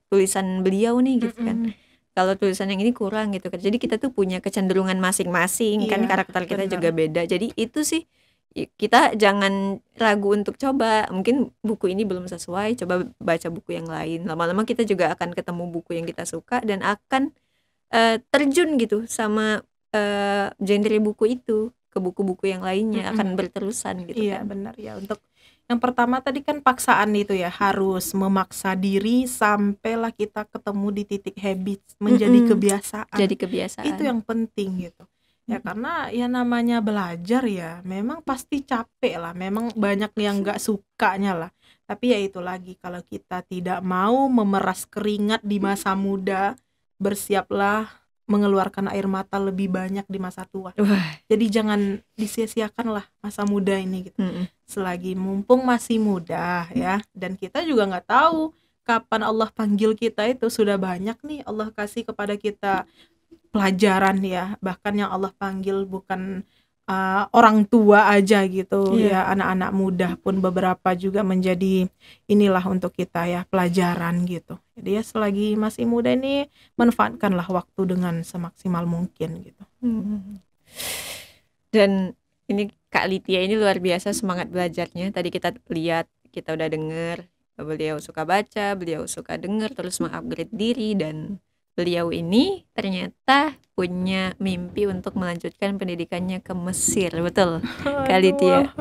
Speaker 2: tulisan beliau nih gitu kan. Kalau tulisan yang ini kurang gitu kan. Jadi kita tuh punya kecenderungan masing-masing kan, karakter kita juga beda. Jadi itu sih, kita jangan ragu untuk coba. Mungkin buku ini belum sesuai, coba baca buku yang lain. Lama-lama kita juga akan ketemu buku yang kita suka dan akan terjun gitu sama genre buku itu ke buku-buku yang lainnya, akan berterusan gitu.
Speaker 1: Iya, benar ya. Untuk yang pertama tadi kan paksaan itu ya, harus memaksa diri sampailah kita ketemu di titik habit, menjadi kebiasaan.
Speaker 2: Jadi kebiasaan.
Speaker 1: Itu yang penting gitu. Ya karena ya namanya belajar ya, memang pasti capek lah, memang banyak yang nggak sukanya lah. Tapi ya itu lagi, kalau kita tidak mau memeras keringat di masa muda, bersiaplah mengeluarkan air mata lebih banyak di masa tua.
Speaker 2: Wah.
Speaker 1: Jadi jangan disia-siakan lah masa muda ini gitu.
Speaker 2: Mm-mm.
Speaker 1: Selagi mumpung masih muda ya, dan kita juga nggak tahu kapan Allah panggil kita. Itu sudah banyak nih Allah kasih kepada kita pelajaran ya, bahkan yang Allah panggil bukan orang tua aja gitu ya, anak-anak muda pun beberapa juga menjadi inilah untuk kita ya, pelajaran gitu. Jadi ya selagi masih muda ini manfaatkanlah waktu dengan semaksimal mungkin gitu.
Speaker 2: Dan ini Kak Litya ini luar biasa semangat belajarnya. Tadi kita lihat, kita udah dengar beliau suka baca, beliau suka dengar, terus mengupgrade diri, dan beliau ini ternyata punya mimpi untuk melanjutkan pendidikannya ke Mesir, betul Kak Litya?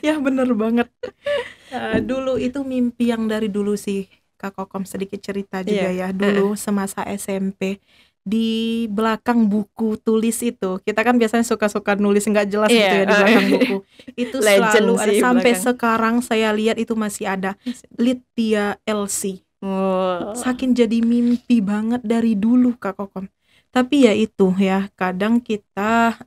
Speaker 1: Ya bener banget. Dulu itu mimpi yang dari dulu sih Kak Kokom, sedikit cerita juga ya. Dulu semasa SMP, di belakang buku tulis itu, kita kan biasanya suka-suka nulis nggak jelas gitu ya di belakang buku. Itu selalu ada, sampai sekarang saya lihat itu masih ada, Litya LC. Saking jadi mimpi banget dari dulu Kak Kokom. Tapi ya itu ya, kadang kita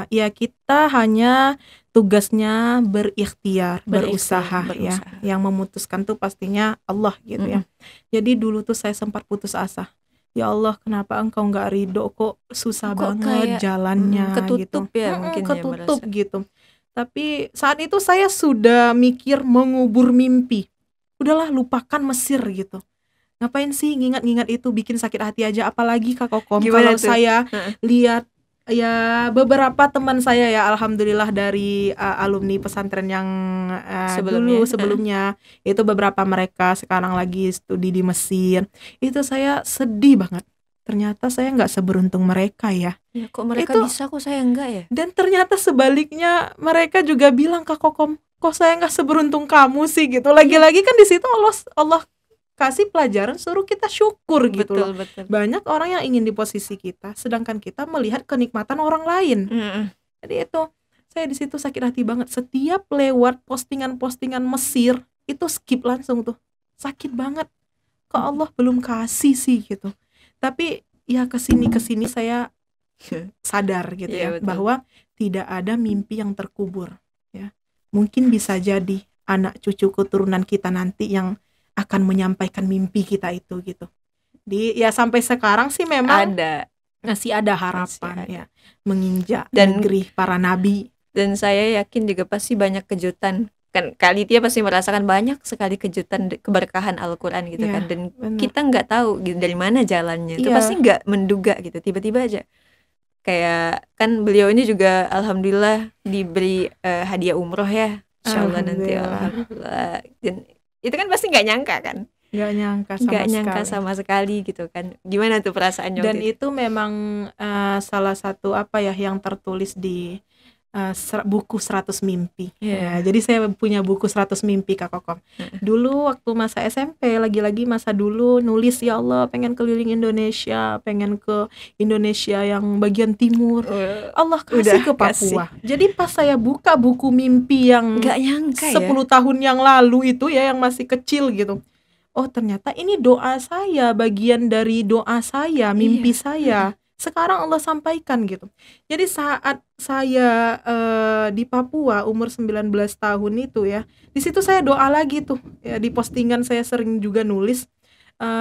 Speaker 1: kita hanya tugasnya berikhtiar, berusaha ya. Yang memutuskan tuh pastinya Allah gitu ya. Jadi dulu tuh saya sempat putus asa. Ya Allah, kenapa engkau nggak ridho, kok susah banget jalannya
Speaker 2: ketutup
Speaker 1: gitu.
Speaker 2: Ya mungkin
Speaker 1: ketutup ya, gitu. Tapi saat itu saya sudah mikir mengubur mimpi. Udahlah, lupakan Mesir gitu. Ngapain sih ngingat-ngingat itu, bikin sakit hati aja. Apalagi Kak Kokom, kalau saya lihat ya beberapa teman saya ya, alhamdulillah dari alumni pesantren yang sebelumnya itu beberapa mereka sekarang lagi studi di Mesir. Itu saya sedih banget. Ternyata saya nggak seberuntung mereka ya.
Speaker 2: Ya kok mereka bisa, kok saya enggak ya?
Speaker 1: Dan ternyata sebaliknya mereka juga bilang, Kak Kokom, kok saya nggak seberuntung kamu sih gitu. Lagi-lagi kan di situ Allah kasih pelajaran, suruh kita syukur gitu loh.
Speaker 2: Betul.
Speaker 1: Banyak orang yang ingin di posisi kita, sedangkan kita melihat kenikmatan orang lain. Jadi itu saya di situ sakit hati banget. Setiap lewat postingan-postingan Mesir itu skip langsung tuh. Sakit banget. Kok Allah belum kasih sih gitu. Tapi ya kesini saya sadar gitu ya, bahwa tidak ada mimpi yang terkubur ya. Mungkin bisa jadi anak cucu keturunan kita nanti yang akan menyampaikan mimpi kita itu gitu. Ya sampai sekarang sih memang masih ada harapan ya, menginjak negeri para nabi.
Speaker 2: Dan saya yakin juga pasti banyak kejutan. Kan Kak Litya pasti merasakan banyak sekali kejutan keberkahan Al-Quran gitu kan. Dan kita nggak tahu gitu, dari mana jalannya. Itu pasti nggak menduga gitu, tiba-tiba aja. Kayak kan beliau ini juga alhamdulillah diberi hadiah umroh ya, insyaallah nanti alhamdulillah. Dan itu kan pasti nggak nyangka kan?
Speaker 1: Nggak nyangka sama sekali gitu kan. Gimana tuh perasaannya? Dan itu memang salah satu yang tertulis di buku 100 mimpi. Ya, jadi saya punya buku 100 mimpi Kak Kokom. Dulu waktu masa SMP, lagi-lagi masa dulu nulis, ya Allah pengen keliling Indonesia, pengen ke Indonesia yang bagian timur. Allah kasih ke Papua. Jadi pas saya buka buku mimpi yang
Speaker 2: nggak nyangka
Speaker 1: 10 tahun yang lalu itu ya, yang masih kecil gitu. Oh ternyata ini doa saya, bagian dari doa saya, mimpi saya. Sekarang Allah sampaikan gitu. Jadi saat saya di Papua umur 19 tahun itu ya, di situ saya doa lagi tuh ya, di postingan saya sering juga nulis,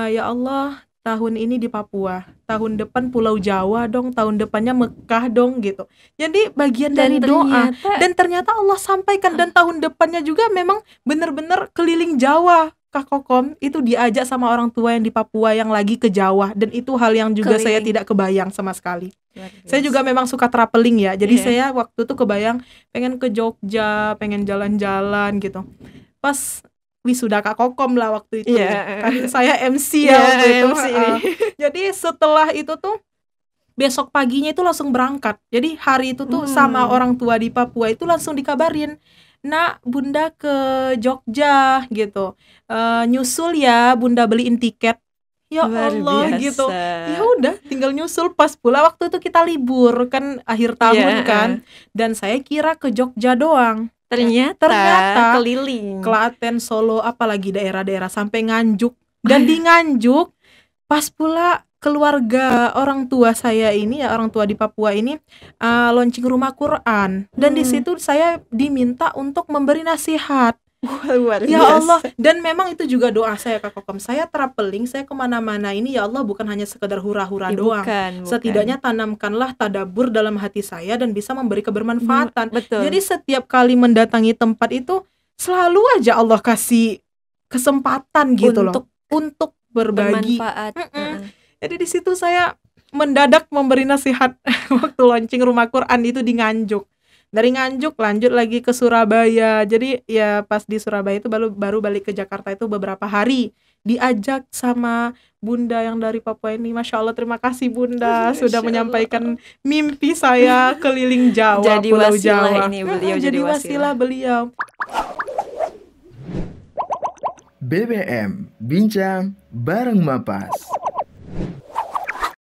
Speaker 1: ya Allah tahun ini di Papua, tahun depan Pulau Jawa dong, tahun depannya Mekah dong gitu. Jadi bagian dari doa. Dan ternyata Allah sampaikan, dan tahun depannya juga memang benar-benar keliling Jawa. Kak Kokom itu diajak sama orang tua yang di Papua yang lagi ke Jawa, dan itu hal yang juga saya tidak kebayang sama sekali. Saya juga memang suka traveling ya, jadi saya waktu itu kebayang pengen ke Jogja, pengen jalan-jalan gitu. Pas wisuda Kak Kokom lah waktu itu, kan saya MC ya waktu itu. Jadi setelah itu tuh besok paginya itu langsung berangkat. Jadi hari itu tuh sama orang tua di Papua itu langsung dikabarin, nak bunda ke Jogja gitu, nyusul ya bunda, beliin tiket. Ya Allah gitu. Ya udah tinggal nyusul. Pas pula waktu itu kita libur kan, akhir tahun kan, dan saya kira ke Jogja doang.
Speaker 2: Ternyata keliling.
Speaker 1: Klaten, Solo, apalagi daerah-daerah sampai Nganjuk. Dan di Nganjuk pas pula keluarga orang tua saya ini ya, orang tua di Papua ini launching rumah Quran. Dan di situ saya diminta untuk memberi nasihat.
Speaker 2: Luar
Speaker 1: Ya
Speaker 2: biasa.
Speaker 1: Allah, dan memang itu juga doa saya Kak Kokom. Saya traveling, saya kemana-mana ini ya Allah bukan hanya sekedar hura-hura doang.
Speaker 2: Bukan.
Speaker 1: Setidaknya tanamkanlah tadabur dalam hati saya dan bisa memberi kebermanfaatan.
Speaker 2: Betul.
Speaker 1: Jadi setiap kali mendatangi tempat itu selalu aja Allah kasih kesempatan gitu loh untuk berbagi.
Speaker 2: bermanfaat.
Speaker 1: Jadi di situ saya mendadak memberi nasihat waktu launching rumah Quran itu di Nganjuk. Dari Nganjuk lanjut lagi ke Surabaya. Jadi ya pas di Surabaya itu baru balik ke Jakarta itu beberapa hari. Diajak sama Bunda yang dari Papua ini. Masya Allah, terima kasih Bunda sudah menyampaikan mimpi saya keliling Jawa,
Speaker 2: Jadi
Speaker 1: Pulau
Speaker 2: wasilah
Speaker 1: Jawa.
Speaker 2: ini beliau,
Speaker 1: Jadi wasilah beliau.
Speaker 3: BBM Bincang Bareng Mapas.